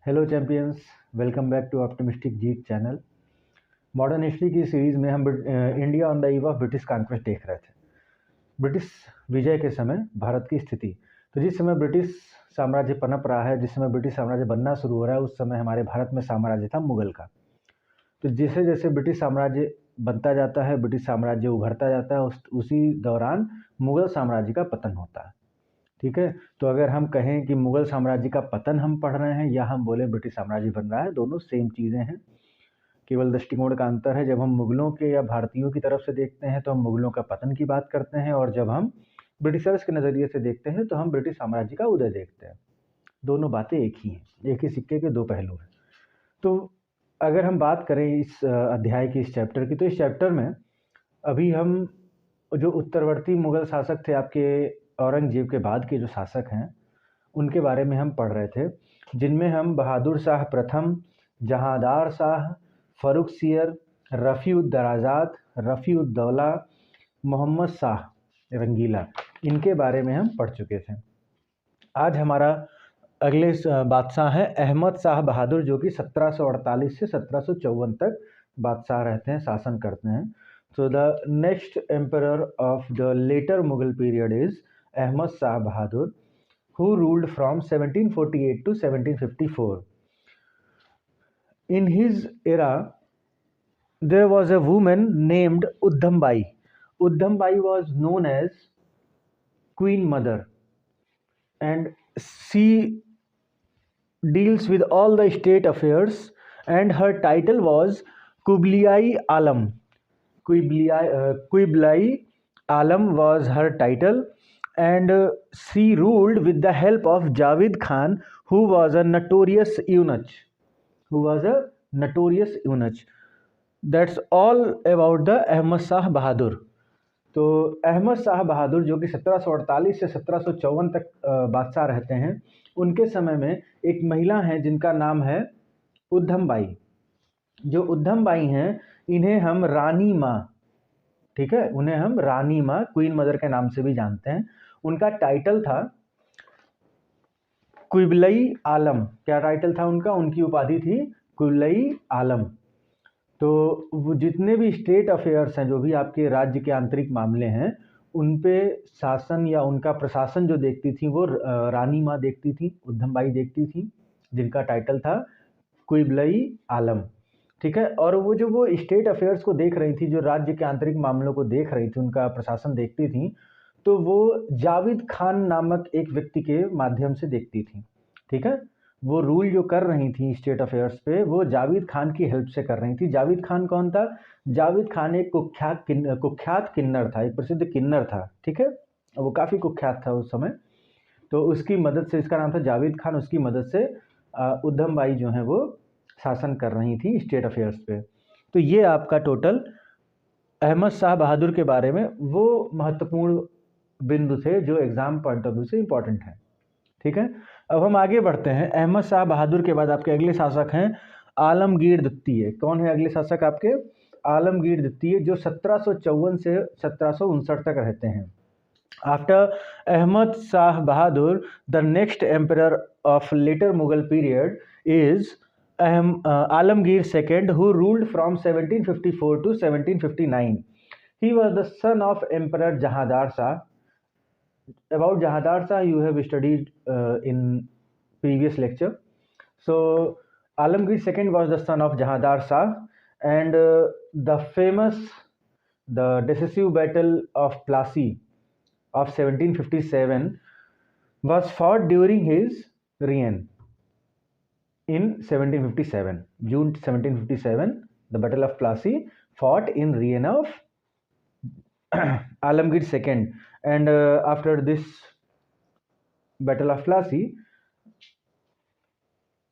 Hello champions, welcome back to optimistic Jeet channel. Modern history की series में हम India on the eve of British conquest देख रहे थे। ब्रिटिश विजय के समय भारत की स्थिति। तो जिस समय ब्रिटिश साम्राज्य पनप रहा है, जिस समय ब्रिटिश साम्राज्य बनना शुरू हो रहा है, उस समय हमारे भारत में साम्राज्य था मुगल का। तो जैसे जैसे ब्रिटिश साम्राज्य बनता जाता है, ब्रिटिश साम्राज्य उभरता जाता है, उसी दौरान मुगल साम्राज्य का पतन होता है। ठीक है, तो अगर हम कहें कि मुगल साम्राज्य का पतन हम पढ़ रहे हैं या हम बोले ब्रिटिश साम्राज्य बन रहा है, दोनों सेम चीज़ें हैं। केवल दृष्टिकोण का अंतर है। जब हम मुगलों के या भारतीयों की तरफ से देखते हैं तो हम मुगलों का पतन की बात करते हैं, और जब हम ब्रिटिशर्स के नज़रिए से देखते हैं तो हम ब्रिटिश साम्राज्य का उदय देखते हैं। दोनों बातें एक ही हैं, एक ही सिक्के के दो पहलू हैं। तो अगर हम बात करें इस अध्याय की, इस चैप्टर की, तो इस चैप्टर में अभी हम जो उत्तरवर्ती मुगल शासक थे, आपके औरंगजेब के बाद के जो शासक हैं, उनके बारे में हम पढ़ रहे थे, जिनमें हम बहादुर शाह प्रथम, जहांदार शाह, फर्रुखसियर, रफ़ी-उद-दराजात, रफ़ी-उद-दौला, मोहम्मद शाह रंगीला, इनके बारे में हम पढ़ चुके थे। आज हमारा अगले बादशाह हैं अहमद शाह बहादुर, जो कि 1748 से 1754 तक बादशाह रहते हैं, शासन करते हैं। So the next emperor of the later Mughal period is Ahmad Shah Bahadur, who ruled from 1748 to 1754. In his era, there was a woman named Uddham Bai. Uddham Bai was known as Queen Mother, and she deals with all the state affairs, and her title was Kublai Alam. Kublai Alam was her title, and she ruled with the help of Javid Khan, who was a notorious eunuch. That's all about the Ahmad Shah Bahadur. तो अहमद शाह बहादुर, जो कि 1748 से 1754 तक बादशाह रहते हैं, उनके समय में एक महिला हैं जिनका नाम है उद्धम बाई। जो उद्धम बाई हैं, इन्हें हम रानी माँ, ठीक है, उन्हें हम रानी माँ, क्वीन मदर के नाम से भी जानते हैं। उनका टाइटल था कुबलई आलम। क्या टाइटल था उनका? उनकी उपाधि थी कुबलई आलम। तो वो जितने भी स्टेट अफेयर्स हैं, जो भी आपके राज्य के आंतरिक मामले हैं, उन पे शासन या उनका प्रशासन जो देखती थी, वो रानी माँ देखती थी, उद्धम बाई देखती थी, जिनका टाइटल था कुबलई आलम। ठीक है, और वो स्टेट अफेयर्स को देख रही थी, जो राज्य के आंतरिक मामलों को देख रही थी, उनका प्रशासन देखती थी, तो वो जाविद खान नामक एक व्यक्ति के माध्यम से देखती थी। ठीक है, वो रूल जो कर रही थी स्टेट अफेयर्स पे, वो जाविद खान की हेल्प से कर रही थी। जाविद खान कौन था? जाविद खान एक कुख्यात किन्नर था, एक प्रसिद्ध किन्नर था। ठीक है, वो काफ़ी कुख्यात था उस समय। तो उसकी मदद से, इसका नाम था जाविद खान, उसकी मदद से उद्धम बाई जो है वो शासन कर रही थी स्टेट अफेयर्स पे। तो ये आपका टोटल अहमद शाह बहादुर के बारे में वो महत्वपूर्ण बिंदु थे जो एग्जाम पॉइंट ऑफ व्यू से इंपॉर्टेंट है। ठीक है, अब हम आगे बढ़ते हैं। अहमद शाह बहादुर के बाद आपके अगले शासक हैं आलमगीर द्वितीय। कौन है अगले शासक आपके? आलमगीर द्वितीय, जो 1754 से 1759 तक रहते हैं। After Ahmad Shah Bahadur, the next emperor of later Mughal period is Alamgir II, who ruled from 1754 to 1759. He was the son of Emperor Jahandar Shah. About Jahandar Shah you have studied in previous lecture. So Alamgir II was the son of Jahandar Shah, and the decisive battle of Plassey of 1757 was fought during his reign. In 1757, June 1757, the Battle of Plassey fought in reign of Alamgir II, and after this Battle of Plassey,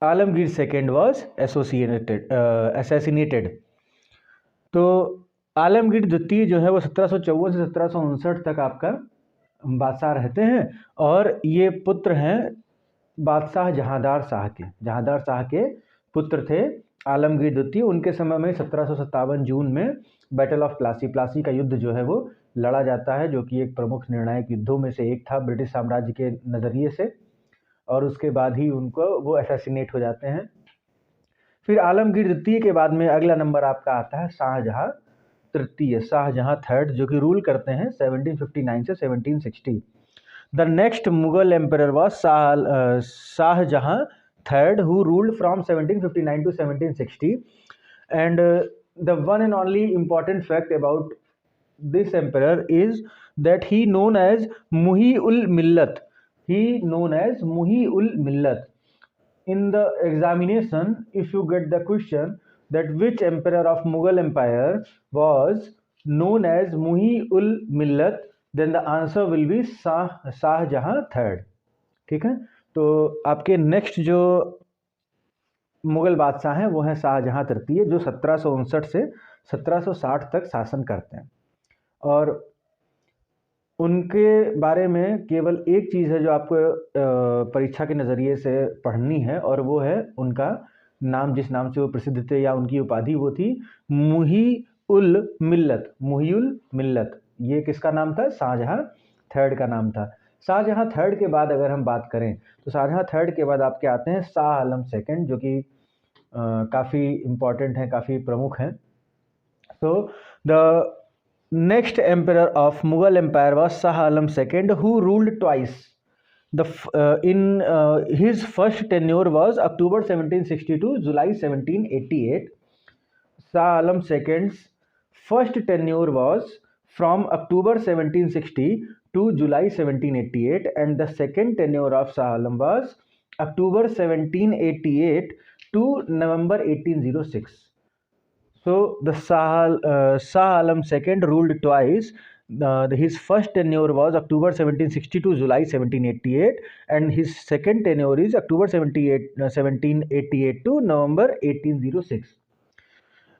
Alamgir II was assassinated. तो आलमगीर द्वितीय जो है वो 1754 से 1759 तक आपका बादशाह रहते हैं, और ये पुत्र हैं बादशाह जहांदार शाह के। जहांदार शाह के पुत्र थे आलमगीर द्वितीय। उनके समय में 1757 जून में बैटल ऑफ प्लासी का युद्ध जो है वो लड़ा जाता है, जो कि एक प्रमुख निर्णायक युद्धों में से एक था ब्रिटिश साम्राज्य के नज़रिए से। और उसके बाद ही उनको वो असैसिनेट हो जाते हैं। फिर आलमगीर द्वितीय के बाद में अगला नंबर आपका आता है शाहजहां तृतीय, शाहजहां थर्ड, जो कि रूल करते हैं 1759 से 1760। The next Mughal emperor was Shahjahan third, who ruled from 1759 to 1760। And the one and only important fact about this emperor is that he known as Muhi-ul Millat. He known as Muhi-ul Millat. In the examination, if you get the question that which emperor of Mughal Empire was known as Muhi-ul Millat, then the answer will be Shahjahan III। ठीक है, तो आपके next जो मुगल बादशाह हैं वो हैं शाहजहां तृतीय, जो 1759 से 1760 तक शासन करते हैं। और उनके बारे में केवल एक चीज़ है जो आपको परीक्षा के नज़रिए से पढ़नी है, और वो है उनका नाम, जिस नाम से वो प्रसिद्ध थे या उनकी उपाधि वो थी मुही उल मिल्लत। मुही उल मिल्लत ये किसका नाम था? शाहजहां थर्ड का नाम था। शाहजहां थर्ड के बाद अगर हम बात करें तो शाहजहां थर्ड के बाद आपके आते हैं शाह आलम सेकंड, जो कि काफ़ी इम्पॉर्टेंट हैं, काफ़ी प्रमुख हैं। So the next emperor of Mughal empire was Shah Alam II, who ruled twice. His first tenure was October 1760 to July 1788. Shah Alam II's first tenure was from October 1760 to July 1788, and the second tenure of Shah Alam was October 1788 to November 1806. So the Shah Alam II ruled twice. His first tenure was October 1760 to July 1788, and his second tenure is October 1788 to November 1806.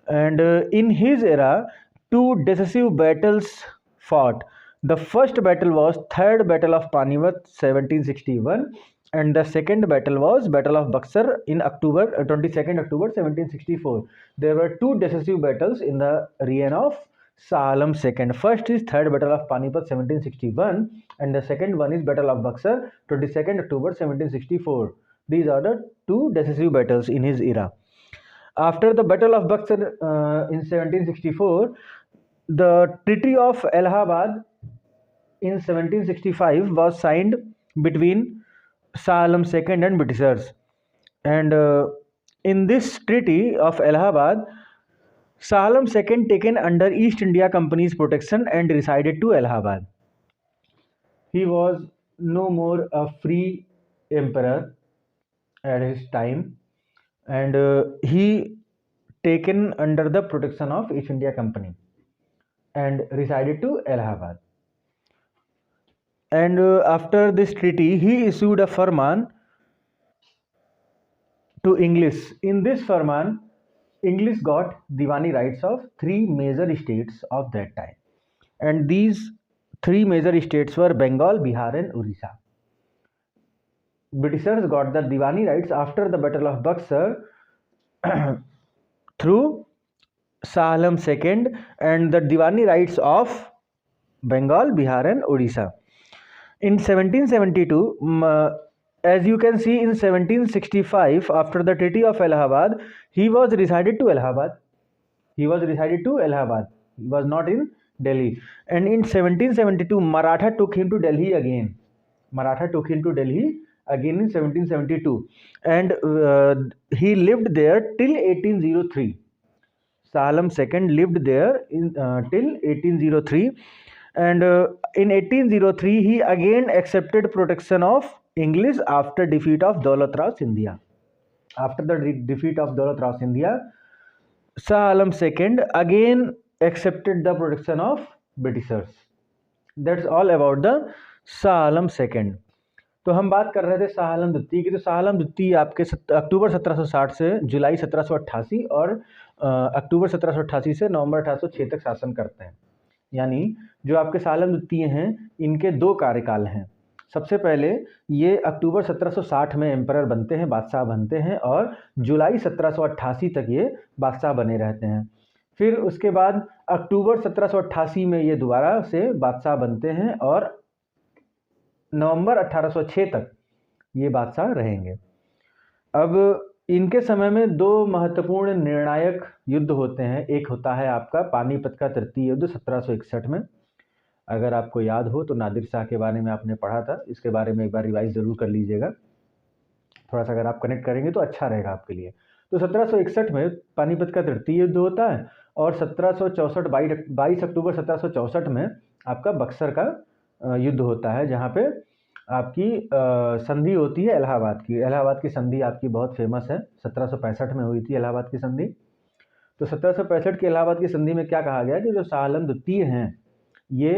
And in his era, two decisive battles fought. The first battle was Third Battle of Panipat 1761, and the second battle was Battle of Buxar in 22nd October 1764. There were two decisive battles in the reign of Shah Alam II. First is Third Battle of Panipat 1761, and the second one is Battle of Buxar 22nd October 1764. These are the two decisive battles in his era. After the Battle of Buxar in 1764, the Treaty of Allahabad in 1765 was signed between Shah Alam II and Britishers. And in this Treaty of Allahabad, Shah Alam II taken under East India Company's protection and resided to Allahabad. He was no more a free emperor at his time, and he taken under the protection of East India Company and resided to Allahabad. And after this treaty, he issued a farman to English. In this farman, English got Diwani rights of three major states of that time, and these three major states were Bengal, Bihar and Orissa. Britishers got the Diwani rights after the Battle of Buxar through Shah Alam II, and the Diwani rights of Bengal, Bihar and Orissa. In 1772, as you can see, in 1765, after the Treaty of Allahabad, he was resided to Allahabad. He was not in Delhi. And in 1772, Maratha took him to Delhi again. In 1772, and he lived there till 1803. Shah Alam II lived there till 1803, and in 1803 he again accepted protection of English after defeat of Daulat Rao Sindhia. After the defeat of Daulat Rao Sindhia, Shah Alam II again accepted the protection of Britishers. That's all about the Shah Alam II. तो हम बात कर रहे थे शाह आलम द्वितीय की। तो शाह आलम द्वितीय आपके अक्टूबर 1760 से जुलाई 1788 और अक्टूबर 1788 से नवंबर 1806 तक शासन करते हैं। यानी जो आपके शाह आलम द्वितीय हैं, इनके दो कार्यकाल हैं। सबसे पहले ये अक्टूबर 1760 में एम्परर बनते हैं, बादशाह बनते हैं, और जुलाई 1788 तक ये बादशाह बने रहते हैं। फिर उसके बाद अक्टूबर 1788 में ये दोबारा से बादशाह बनते हैं, और नवंबर 1806 तक ये बादशाह रहेंगे। अब इनके समय में दो महत्वपूर्ण निर्णायक युद्ध होते हैं। एक होता है आपका पानीपत का तृतीय युद्ध 1761 में। अगर आपको याद हो तो नादिर शाह के बारे में आपने पढ़ा था, इसके बारे में एक बार रिवाइज ज़रूर कर लीजिएगा। थोड़ा सा अगर आप कनेक्ट करेंगे तो अच्छा रहेगा आपके लिए। तो 1761 में पानीपत का तृतीय युद्ध होता है और 1764 22 अक्टूबर 1764 में आपका बक्सर का युद्ध होता है, जहाँ पे आपकी संधि होती है इलाहाबाद की। इलाहाबाद की संधि आपकी बहुत फेमस है, 1765 में हुई थी इलाहाबाद की संधि। तो 1765 की इलाहाबाद की संधि में क्या कहा गया कि जो शाह आलम द्वितीय हैं ये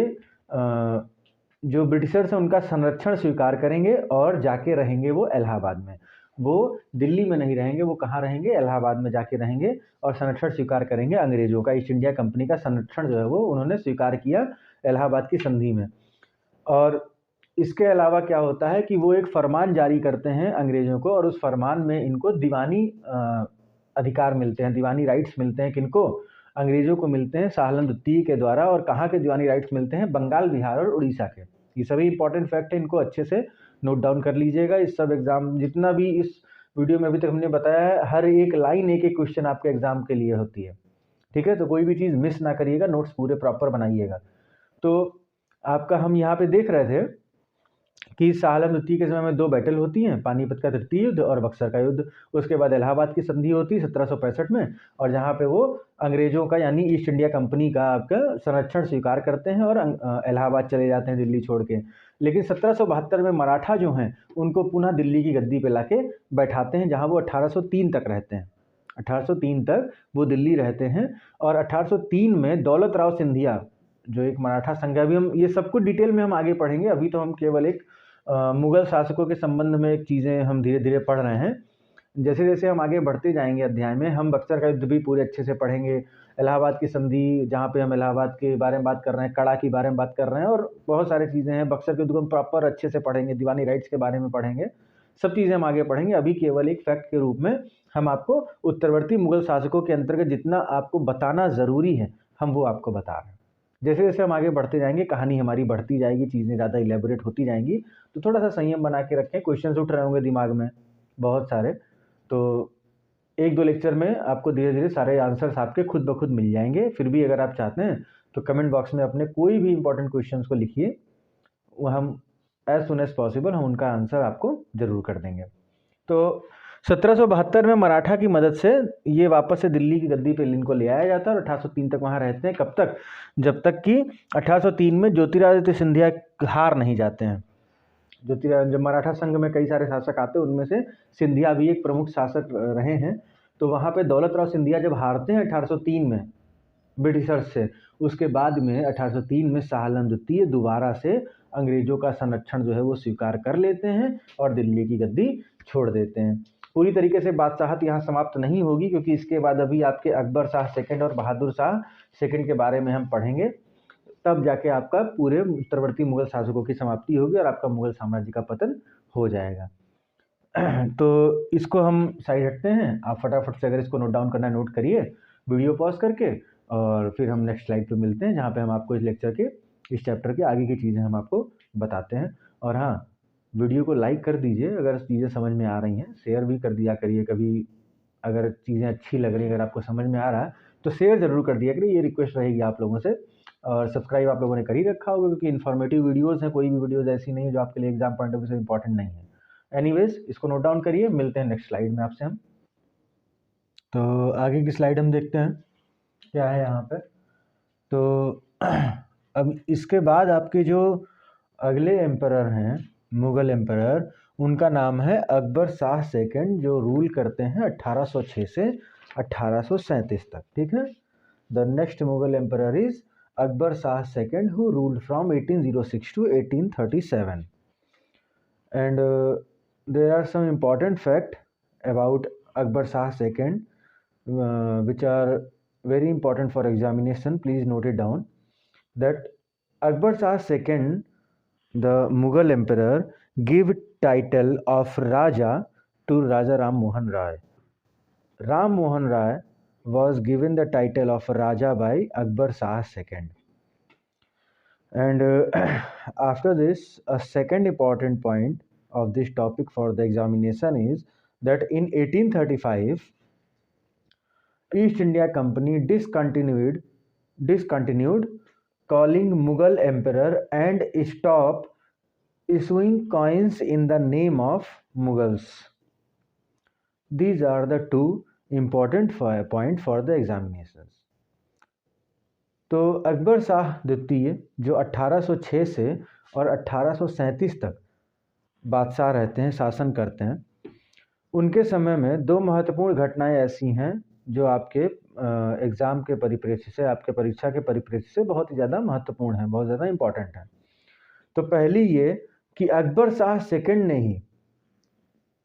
जो ब्रिटिशर्स हैं उनका संरक्षण स्वीकार करेंगे और जाके रहेंगे वो इलाहाबाद में। वो दिल्ली में नहीं रहेंगे, वो कहाँ रहेंगे? इलाहाबाद में जाके रहेंगे और संरक्षण स्वीकार करेंगे अंग्रेजों का। ईस्ट इंडिया कंपनी का संरक्षण जो है वो उन्होंने स्वीकार किया इलाहाबाद की संधि में। और इसके अलावा क्या होता है कि वो एक फरमान जारी करते हैं अंग्रेजों को, और उस फरमान में इनको दीवानी अधिकार मिलते हैं, दीवानी राइट्स मिलते हैं। किनको? अंग्रेजों को मिलते हैं शाह आलम द्वितीय के द्वारा। और कहाँ के दीवानी राइट्स मिलते हैं? बंगाल, बिहार और उड़ीसा के। ये सभी इंपॉर्टेंट फैक्ट है, इनको अच्छे से नोट डाउन कर लीजिएगा। इस सब एग्जाम जितना भी इस वीडियो में अभी तक हमने बताया है, हर एक लाइन एक एक क्वेश्चन आपके एग्जाम के लिए होती है, ठीक है? तो कोई भी चीज़ मिस ना करिएगा, नोट्स पूरे प्रॉपर बनाइएगा। तो आपका हम यहाँ पे देख रहे थे कि शाह आलम द्वितीय के समय में दो बैटल होती हैं, पानीपत का तृतीय युद्ध और बक्सर का युद्ध। उसके बाद इलाहाबाद की संधि होती है 1765 में, और जहाँ पे वो अंग्रेजों का यानी ईस्ट इंडिया कंपनी का आपका संरक्षण स्वीकार करते हैं और इलाहाबाद चले जाते हैं दिल्ली छोड़ के। लेकिन 1772 में मराठा जो हैं उनको पुनः दिल्ली की गद्दी पे लाके बैठाते हैं, जहाँ वो 1803 तक रहते हैं। 1803 तक वो दिल्ली रहते हैं। और 1803 में दौलत राव सिंधिया जो एक मराठा संघ है, अभी हम ये सब कुछ डिटेल में हम आगे पढ़ेंगे, अभी तो हम केवल एक मुगल शासकों के संबंध में एक चीज़ें हम धीरे धीरे पढ़ रहे हैं। जैसे जैसे हम आगे बढ़ते जाएंगे अध्याय में, हम बक्सर का युद्ध भी पूरे अच्छे से पढ़ेंगे। इलाहाबाद की संधि, जहाँ पे हम इलाहाबाद के बारे में बात कर रहे हैं, कड़ा के बारे में बात कर रहे हैं, और बहुत सारी चीज़ें हैं। बक्सर के युद्ध को हम प्रॉपर अच्छे से पढ़ेंगे, दीवानी राइट्स के बारे में पढ़ेंगे, सब चीज़ें हम आगे पढ़ेंगे। अभी केवल एक फैक्ट के रूप में हम आपको उत्तरवर्ती मुगल शासकों के अंतर्गत जितना आपको बताना ज़रूरी है हम वो आपको बता रहे हैं। जैसे जैसे हम आगे बढ़ते जाएंगे, कहानी हमारी बढ़ती जाएगी, चीज़ें ज़्यादा इलेबोरेट होती जाएंगी, तो थोड़ा सा संयम बना के रखें। क्वेश्चंस उठ रहे होंगे दिमाग में बहुत सारे, तो एक दो लेक्चर में आपको धीरे धीरे सारे आंसर्स आपके खुद ब खुद मिल जाएंगे। फिर भी अगर आप चाहते हैं तो कमेंट बॉक्स में अपने कोई भी इंपॉर्टेंट क्वेश्चंस को लिखिए, वो हम एज सुन एज पॉसिबल हम उनका आंसर आपको ज़रूर कर देंगे। तो 1772 में मराठा की मदद से ये वापस से दिल्ली की गद्दी पे इनको ले आया जाता है और 1803 तक वहाँ रहते हैं। कब तक? जब तक कि 1803 में ज्योतिरादित्य सिंधिया हार नहीं जाते हैं। जब मराठा संघ में कई सारे शासक आते हैं, उनमें से सिंधिया भी एक प्रमुख शासक रहे हैं। तो वहाँ पे दौलत राव सिंधिया जब हारते हैं 1803 में ब्रिटिशर्स से, उसके बाद में 1803 में शाह आलम द्वितीय दोबारा से अंग्रेजों का संरक्षण जो है वो स्वीकार कर लेते हैं और दिल्ली की गद्दी छोड़ देते हैं। पूरी तरीके से बादशाहत यहाँ समाप्त नहीं होगी, क्योंकि इसके बाद अभी आपके अकबर शाह सेकंड और बहादुर शाह सेकंड के बारे में हम पढ़ेंगे। तब जाके आपका पूरे उत्तरवर्ती मुगल शासकों की समाप्ति होगी और आपका मुगल साम्राज्य का पतन हो जाएगा। तो इसको हम साइड हटते हैं। आप फटाफट से अगर इसको नोट डाउन करना है नोट करिए वीडियो पॉज करके, और फिर हम नेक्स्ट स्लाइड पे मिलते हैं, जहाँ पे हम आपको इस लेक्चर के इस चैप्टर के आगे की चीज़ें हम आपको बताते हैं। और हाँ, वीडियो को लाइक कर दीजिए अगर चीज़ें समझ में आ रही हैं, शेयर भी कर दिया करिए। कभी अगर चीज़ें अच्छी लग रही हैं, अगर आपको समझ में आ रहा है तो शेयर ज़रूर कर दिया करिए, ये रिक्वेस्ट रहेगी आप लोगों से। और सब्सक्राइब आप लोगों ने कर ही रखा होगा, क्योंकि इन्फॉर्मेटिव वीडियोज़ हैं, कोई भी वीडियोज़ ऐसी नहीं है जो आपके लिए एग्जाम पॉइंट ऑफ व्यू से इंपॉर्टेंट नहीं है। एनीवेज, इसको नोट डाउन करिए, मिलते हैं नेक्स्ट स्लाइड में आपसे हम। तो आगे की स्लाइड हम देखते हैं क्या है यहाँ पे। तो अब इसके बाद आपके जो अगले एम्परर हैं मुग़ल एम्परर, उनका नाम है अकबर शाह सेकंड, जो रूल करते हैं 1806 से 1837 तक, ठीक है। The next Mughal emperor is Akbar Shah second, who ruled from 1806 to 1837. And there are some important fact about Akbar Shah II, which are very important for examination. Please note it down. That Akbar Shah II, the Mughal emperor, give title of Raja to Raja Ram Mohan Rai. Ram Mohan Rai was given the title of Raja by Akbar Shah II. And after this, a second important point of this topic for the examination is that in 1835 East India Company discontinued calling Mughal emperor and stopped issuing coins in the name of Mughals. These are the two important point for the examinations. तो अकबर शाह द्वितीय जो 1806 से और 1837 तक बादशाह रहते हैं, शासन करते हैं, उनके समय में दो महत्वपूर्ण घटनाएं ऐसी हैं जो आपके एग्ज़ाम के परिप्रेक्ष्य से, आपके परीक्षा के परिप्रेक्ष्य से बहुत ही ज़्यादा महत्वपूर्ण है, बहुत ज़्यादा इम्पॉर्टेंट है। तो पहली ये कि अकबर शाह सेकंड ने ही,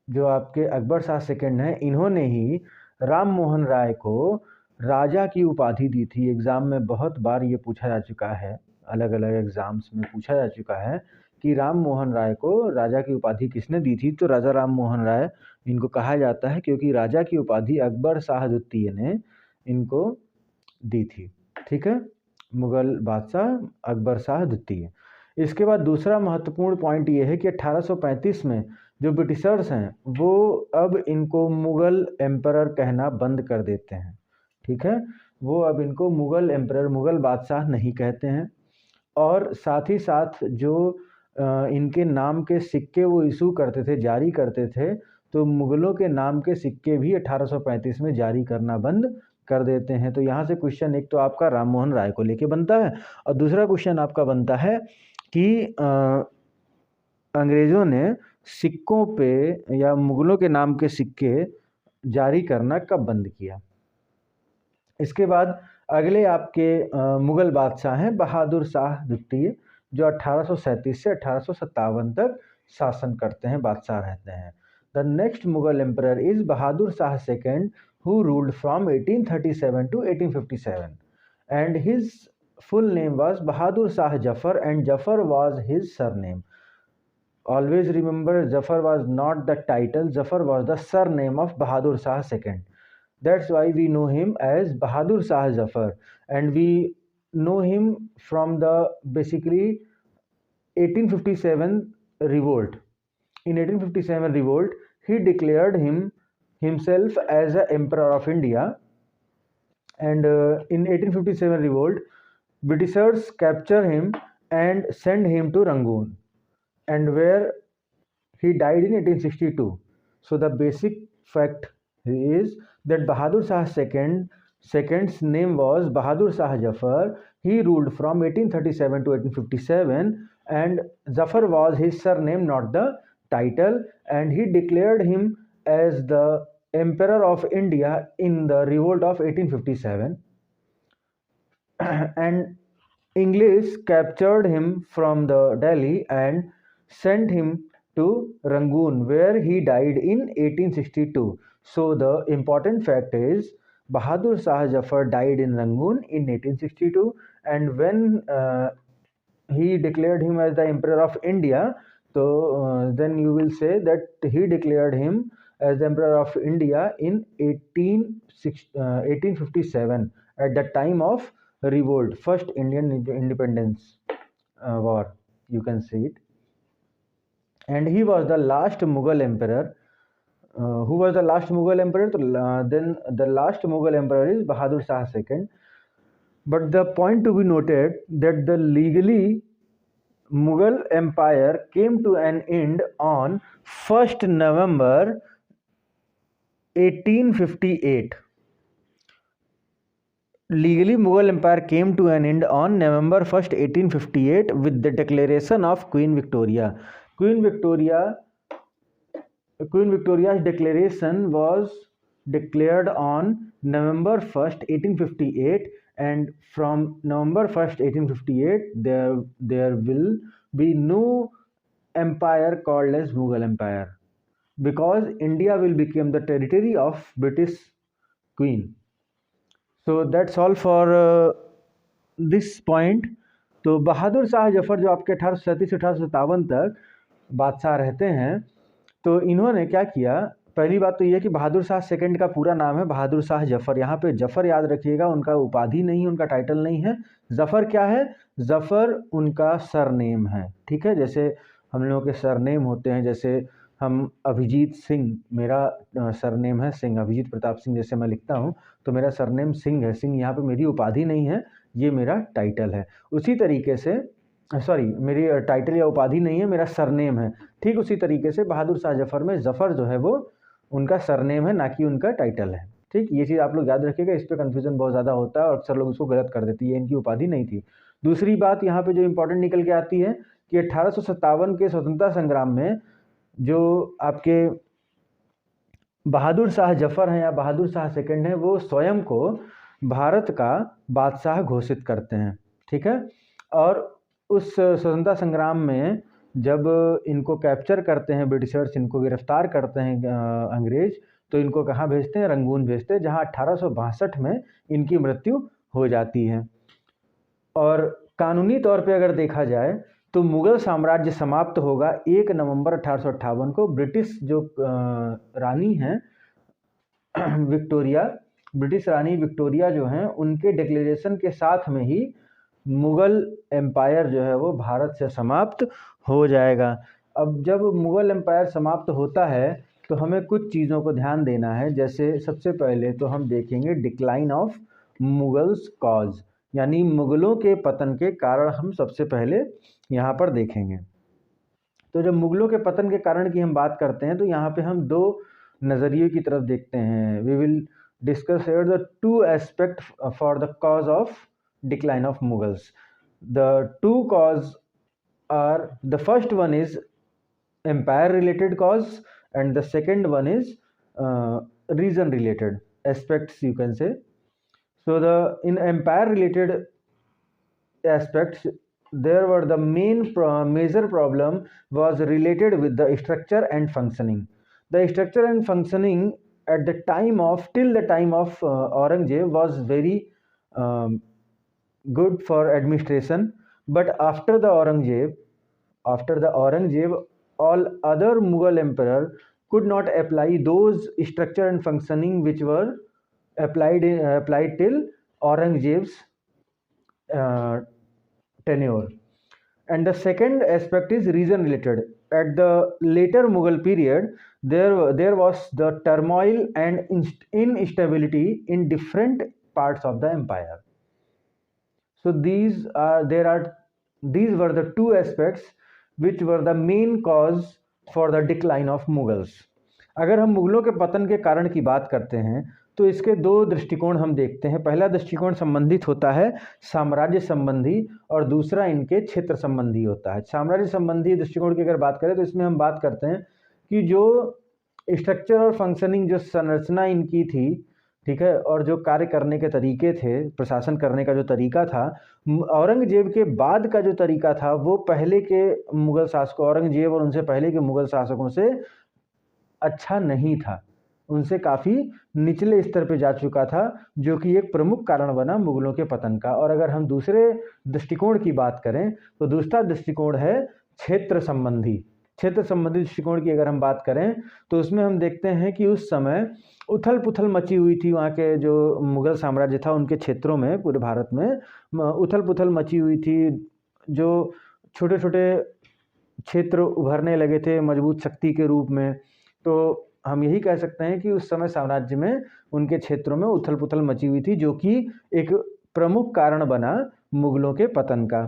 जो आपके अकबर शाह सेकंड हैं, इन्होंने ही राम मोहन राय को राजा की उपाधि दी थी। एग्ज़ाम में बहुत बार ये पूछा जा चुका है, अलग अलग एग्ज़ाम्स में पूछा जा चुका है कि राम मोहन राय को राजा की उपाधि किसने दी थी। तो राजा राम मोहन राय इनको कहा जाता है क्योंकि राजा की उपाधि अकबर शाह द्वितीय ने इनको दी थी। ठीक है, मुग़ल बादशाह अकबर शाह द्वितीय। इसके बाद दूसरा महत्वपूर्ण पॉइंट ये है कि 1835 में जो ब्रिटिशर्स हैं वो अब इनको मुग़ल एम्परर कहना बंद कर देते हैं। ठीक है, वो अब इनको मुग़ल एम्परर, मुग़ल बादशाह नहीं कहते हैं। और साथ ही साथ जो इनके नाम के सिक्के वो इशू करते थे, जारी करते थे, तो मुग़लों के नाम के सिक्के भी 1835 में जारी करना बंद कर देते हैं। तो यहाँ से क्वेश्चन एक तो आपका राम मोहन राय को लेके बनता है और दूसरा क्वेश्चन आपका बनता है कि अंग्रेज़ों ने सिक्कों पे या मुग़लों के नाम के सिक्के जारी करना कब बंद किया। इसके बाद अगले आपके मुग़ल बादशाह हैं बहादुर शाह द्वितीय, जो 1837 से 1857 तक शासन करते हैं, बादशाह रहते हैं। The next Mughal emperor is Bahadur Shah second who ruled from 1837 to 1857 and his full name was Bahadur Shah Jafar and Jafar was his surname. Always remember, Jafar was not the title, Jafar was the surname of Bahadur Shah II. That's why we know him as Bahadur Shah Jafar, and we know him from the basically 1857 revolt. In 1857 revolt, he declared himself as a emperor of India, and in 1857 revolt, Britishers capture him and send him to Rangoon, and where he died in 1862. So the basic fact is that Bahadur Shah second's name was Bahadur Shah Jafar. He ruled from 1837 to 1857, and Jafar was his surname, not the title, and he declared him as the Emperor of India in the revolt of 1857. And English captured him from the Delhi and sent him to Rangoon, where he died in 1862. So the important fact is Bahadur Shah Jafar died in Rangoon in 1862, and when he declared him as the Emperor of India, so then you will say that he declared him as the Emperor of India in 1857 at the time of revolt, first Indian independence war, you can see it. And he was the last Mughal emperor. Who was the last Mughal emperor? Then the last Mughal emperor is Bahadur Shah II. But the point to be noted that the legally Mughal empire came to an end on 1st November 1858. Legally, Mughal Empire came to an end on November 1st, 1858 with the declaration of Queen Victoria. Queen Victoria's declaration was declared on November 1st, 1858, and from November 1st, 1858, there will be no empire called as Mughal Empire, because India will become the territory of British Queen. So that's all for this point. तो बहादुर शाह जफर जो आपके 1837 से 1857 तक बादशाह रहते हैं, तो इन्होंने क्या किया, पहली बात तो ये कि बहादुर शाह सेकंड का पूरा नाम है बहादुर शाह जफर। यहाँ पे जफर याद रखिएगा, उनका उपाधि नहीं, उनका टाइटल नहीं है। जफर क्या है? जफर उनका सरनेम है। ठीक है, जैसे हम लोगों के सरनेम होते हैं, जैसे हम अभिजीत सिंह, मेरा सरनेम है सिंह, अभिजीत प्रताप सिंह जैसे मैं लिखता हूँ तो मेरा सरनेम सिंह है। सिंह यहाँ पे मेरी उपाधि नहीं है, ये मेरा टाइटल है। उसी तरीके से सॉरी, मेरी टाइटल या उपाधि नहीं है, मेरा सरनेम है। ठीक उसी तरीके से बहादुर शाह जफ़र में जफ़र जो है वो उनका सरनेम है, ना कि उनका टाइटल है। ठीक, ये चीज़ आप लोग याद रखिएगा, इस पर कन्फ्यूज़न बहुत ज़्यादा होता है और अक्सर लोग उसको गलत कर देते हैं, ये इनकी उपाधि नहीं थी। दूसरी बात यहाँ पे जो इम्पोर्टेंट निकल के आती है कि 1857 के स्वतंत्रता संग्राम में जो आपके बहादुर शाह जफ़र हैं या बहादुर शाह सेकंड हैं, वो स्वयं को भारत का बादशाह घोषित करते हैं। ठीक है, और उस स्वतंत्रता संग्राम में जब इनको कैप्चर करते हैं ब्रिटिशर्स, इनको गिरफ्तार करते हैं अंग्रेज, तो इनको कहाँ भेजते हैं? रंगून भेजते हैं, जहाँ 1862 में इनकी मृत्यु हो जाती है। और कानूनी तौर पे अगर देखा जाए तो मुग़ल साम्राज्य समाप्त होगा 1 नवंबर 1858 को। ब्रिटिश जो रानी हैं विक्टोरिया, ब्रिटिश रानी विक्टोरिया जो हैं, उनके डिक्लेरेशन के साथ में ही मुग़ल एम्पायर जो है वो भारत से समाप्त हो जाएगा। अब जब मुग़ल एम्पायर समाप्त होता है तो हमें कुछ चीज़ों को ध्यान देना है। जैसे सबसे पहले तो हम देखेंगे डिक्लाइन ऑफ मुग़ल्स कॉज, यानी मुग़लों के पतन के कारण हम सबसे पहले यहाँ पर देखेंगे। तो जब मुग़लों के पतन के कारण की हम बात करते हैं तो यहाँ पे हम दो नज़रिए की तरफ देखते हैं। We will discuss here the two aspect for the cause of decline of Mughals. The two cause are, the first one is empire related cause and the second one is region related aspects, you can say. So the in empire related aspects, there were the major problem was related with the structure and functioning. The structure and functioning at the time of, till the time of Aurangzeb was very good for administration, but after the Aurangzeb, all other Mughal emperor could not apply those structure and functioning which were applied till Aurangzeb's tenure. And the second aspect is region related. At the later Mughal period, there was the turmoil and instability in different parts of the empire. So these were the two aspects which were the main cause for the decline of Mughals. अगर हम मुग़लों के पतन के कारण की बात करते हैं तो इसके दो दृष्टिकोण हम देखते हैं। पहला दृष्टिकोण संबंधित होता है साम्राज्य संबंधी और दूसरा इनके क्षेत्र संबंधी होता है। साम्राज्य संबंधी दृष्टिकोण की अगर बात करें तो इसमें हम बात करते हैं कि जो स्ट्रक्चर और फंक्शनिंग, जो संरचना इनकी थी, ठीक है, और जो कार्य करने के तरीके थे, प्रशासन करने का जो तरीका था, औरंगजेब के बाद का जो तरीका था वो पहले के मुग़ल शासकों, औरंगजेब और उनसे पहले के मुग़ल शासकों से अच्छा नहीं था, उनसे काफ़ी निचले स्तर पे जा चुका था, जो कि एक प्रमुख कारण बना मुग़लों के पतन का। और अगर हम दूसरे दृष्टिकोण की बात करें तो दूसरा दृष्टिकोण है क्षेत्र संबंधी। क्षेत्र संबंधी दृष्टिकोण की अगर हम बात करें तो उसमें हम देखते हैं कि उस समय उथल पुथल मची हुई थी। वहाँ के जो मुग़ल साम्राज्य था उनके क्षेत्रों में, पूरे भारत में उथल पुथल मची हुई थी। जो छोटे छोटे क्षेत्र उभरने लगे थे मजबूत शक्ति के रूप में, तो हम यही कह सकते हैं कि उस समय साम्राज्य में, उनके क्षेत्रों में उथल पुथल मची हुई थी, जो कि एक प्रमुख कारण बना मुग़लों के पतन का।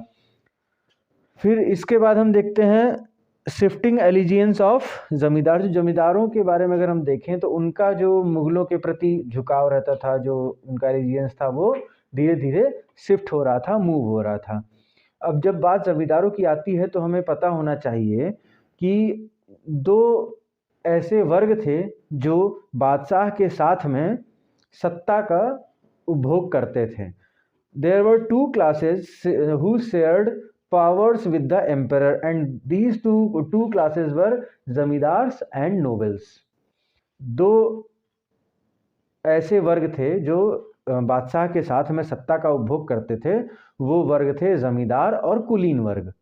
फिर इसके बाद हम देखते हैं शिफ्टिंग एलिजियंस ऑफ जमींदार। जो जमींदारों के बारे में अगर हम देखें तो उनका जो मुग़लों के प्रति झुकाव रहता था, जो उनका एलिजियंस था, वो धीरे धीरे शिफ्ट हो रहा था, मूव हो रहा था। अब जब बात जमींदारों की आती है तो हमें पता होना चाहिए कि दो ऐसे वर्ग थे जो बादशाह के साथ में सत्ता का उपभोग करते थे। There were two classes who shared powers with the emperor, and these two classes were zamindars and nobles. दो ऐसे वर्ग थे जो बादशाह के साथ में सत्ता का उपभोग करते थे, वो वर्ग थे जमींदार और कुलीन वर्ग।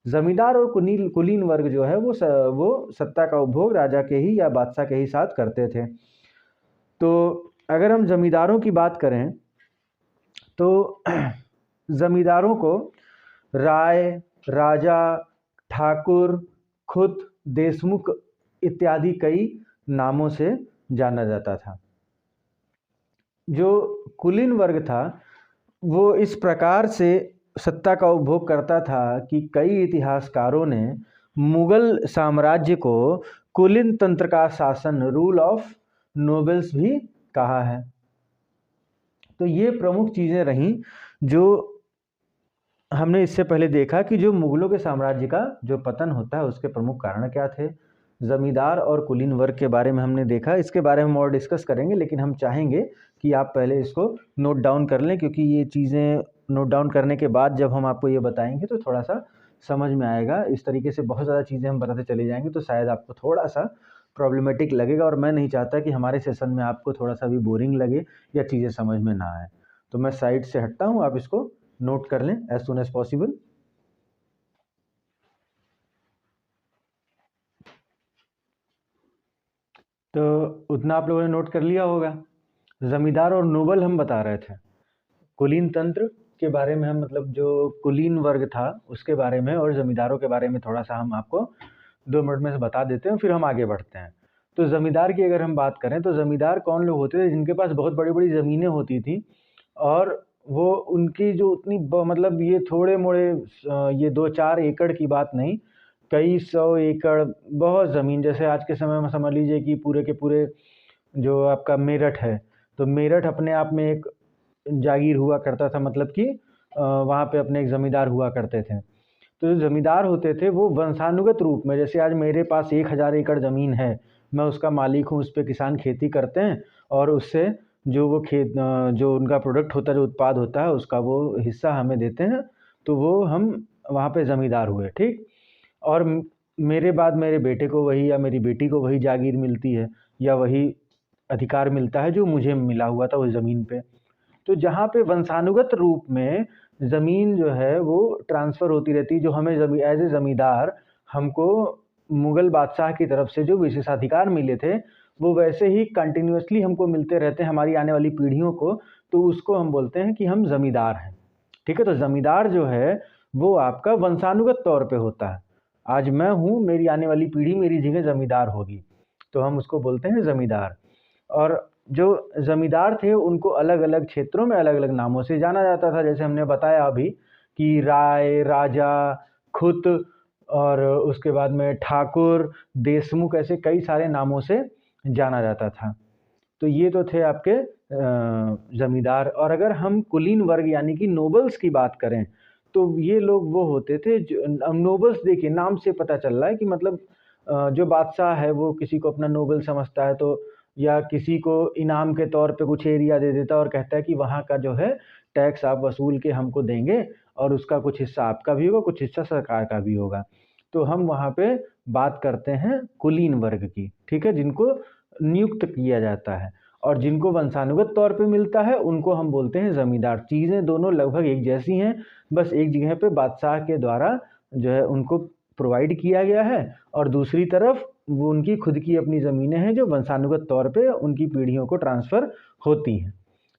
जमींदार और कुलीन वर्ग जो है वो सत्ता का उपभोग राजा के ही या बादशाह के ही साथ करते थे। तो अगर हम जमींदारों की बात करें तो जमींदारों को राय, राजा, ठाकुर, खुत, देशमुख इत्यादि कई नामों से जाना जाता था। जो कुलीन वर्ग था वो इस प्रकार से सत्ता का उपभोग करता था कि कई इतिहासकारों ने मुगल साम्राज्य को कुलीन तंत्र का शासन, रूल ऑफ नोबल्स भी कहा है। तो ये प्रमुख चीज़ें रहीं जो हमने इससे पहले देखा कि जो मुगलों के साम्राज्य का जो पतन होता है उसके प्रमुख कारण क्या थे। ज़मींदार और कुलीन वर्ग के बारे में हमने देखा, इसके बारे में हम और डिस्कस करेंगे, लेकिन हम चाहेंगे कि आप पहले इसको नोट डाउन कर लें, क्योंकि ये चीज़ें नोट डाउन करने के बाद जब हम आपको ये बताएंगे तो थोड़ा सा समझ में आएगा। इस तरीके से बहुत ज़्यादा चीज़ें हम बताते चले जाएंगे तो शायद आपको थोड़ा सा प्रॉब्लमेटिक लगेगा, और मैं नहीं चाहता कि हमारे सेशन में आपको थोड़ा सा भी बोरिंग लगे या चीज़ें समझ में ना आए। तो मैं साइड से हटता हूँ, आप इसको नोट कर लें एज सुन एज पॉसिबल। तो उतना आप लोगों ने नोट कर लिया होगा। ज़मींदार और नोबल हम बता रहे थे, कुलीन तंत्र के बारे में हम, मतलब जो कुलीन वर्ग था उसके बारे में और ज़मींदारों के बारे में थोड़ा सा हम आपको 2 मिनट में से बता देते हैं, फिर हम आगे बढ़ते हैं। तो ज़मींदार की अगर हम बात करें तो ज़मींदार कौन लोग होते थे जिनके पास बहुत बड़ी बड़ी ज़मीनें होती थी, और वो उनकी जो उतनी मतलब ये थोड़े मोड़े ये 2-4 एकड़ की बात नहीं, कई 100 एकड़ बहुत ज़मीन। जैसे आज के समय में समझ लीजिए कि पूरे के पूरे जो आपका मेरठ है, तो मेरठ अपने आप में एक जागीर हुआ करता था, मतलब कि वहाँ पे अपने एक ज़मींदार हुआ करते थे। तो जो ज़मींदार होते थे वो वंशानुगत रूप में, जैसे आज मेरे पास 1000 एकड़ ज़मीन है, मैं उसका मालिक हूँ, उस पर किसान खेती करते हैं और उससे जो वो जो उनका प्रोडक्ट होता है, जो उत्पाद होता है, उसका वो हिस्सा हमें देते हैं, तो वो हम वहाँ पे ज़मींदार हुए, ठीक। और मेरे बाद मेरे बेटे को वही या मेरी बेटी को वही जागीर मिलती है या वही अधिकार मिलता है जो मुझे मिला हुआ था उस ज़मीन पे। तो जहाँ पे वंशानुगत रूप में ज़मीन जो है वो ट्रांसफ़र होती रहती है, जो हमें एज ए ज़मींदार हमको मुग़ल बादशाह की तरफ से जो विशेषाधिकार मिले थे वो वैसे ही कंटिन्यूअसली हमको मिलते रहते हैं हमारी आने वाली पीढ़ियों को, तो उसको हम बोलते हैं कि हम ज़मींदार हैं, ठीक है। तो ज़मींदार जो है वो आपका वंशानुगत तौर पे होता है। आज मैं हूँ, मेरी आने वाली पीढ़ी मेरी जगह ज़मींदार होगी, तो हम उसको बोलते हैं ज़मींदार। और जो ज़मींदार थे उनको अलग अलग क्षेत्रों में अलग अलग नामों से जाना जाता था, जैसे हमने बताया अभी कि राय, राजा, खुत, और उसके बाद में ठाकुर, देशमुख, ऐसे कई सारे नामों से जाना जाता था। तो ये तो थे आपके ज़मींदार। और अगर हम कुलीन वर्ग यानी कि नोबल्स की बात करें तो ये लोग वो होते थे जो नोबल्स, देखिए नाम से पता चल रहा है कि मतलब जो बादशाह है वो किसी को अपना नोबल समझता है, तो या किसी को इनाम के तौर पे कुछ एरिया दे देता है और कहता है कि वहाँ का जो है टैक्स आप वसूल के हमको देंगे और उसका कुछ हिस्सा आपका भी होगा, कुछ हिस्सा सरकार का भी होगा। तो हम वहाँ पे बात करते हैं कुलीन वर्ग की, ठीक है, जिनको नियुक्त किया जाता है, और जिनको वंशानुगत तौर पे मिलता है उनको हम बोलते हैं ज़मींदार। चीज़ें दोनों लगभग एक जैसी हैं, बस एक जगह पे बादशाह के द्वारा जो है उनको प्रोवाइड किया गया है, और दूसरी तरफ वो उनकी खुद की अपनी ज़मीनें हैं जो वंशानुगत तौर पे उनकी पीढ़ियों को ट्रांसफ़र होती हैं।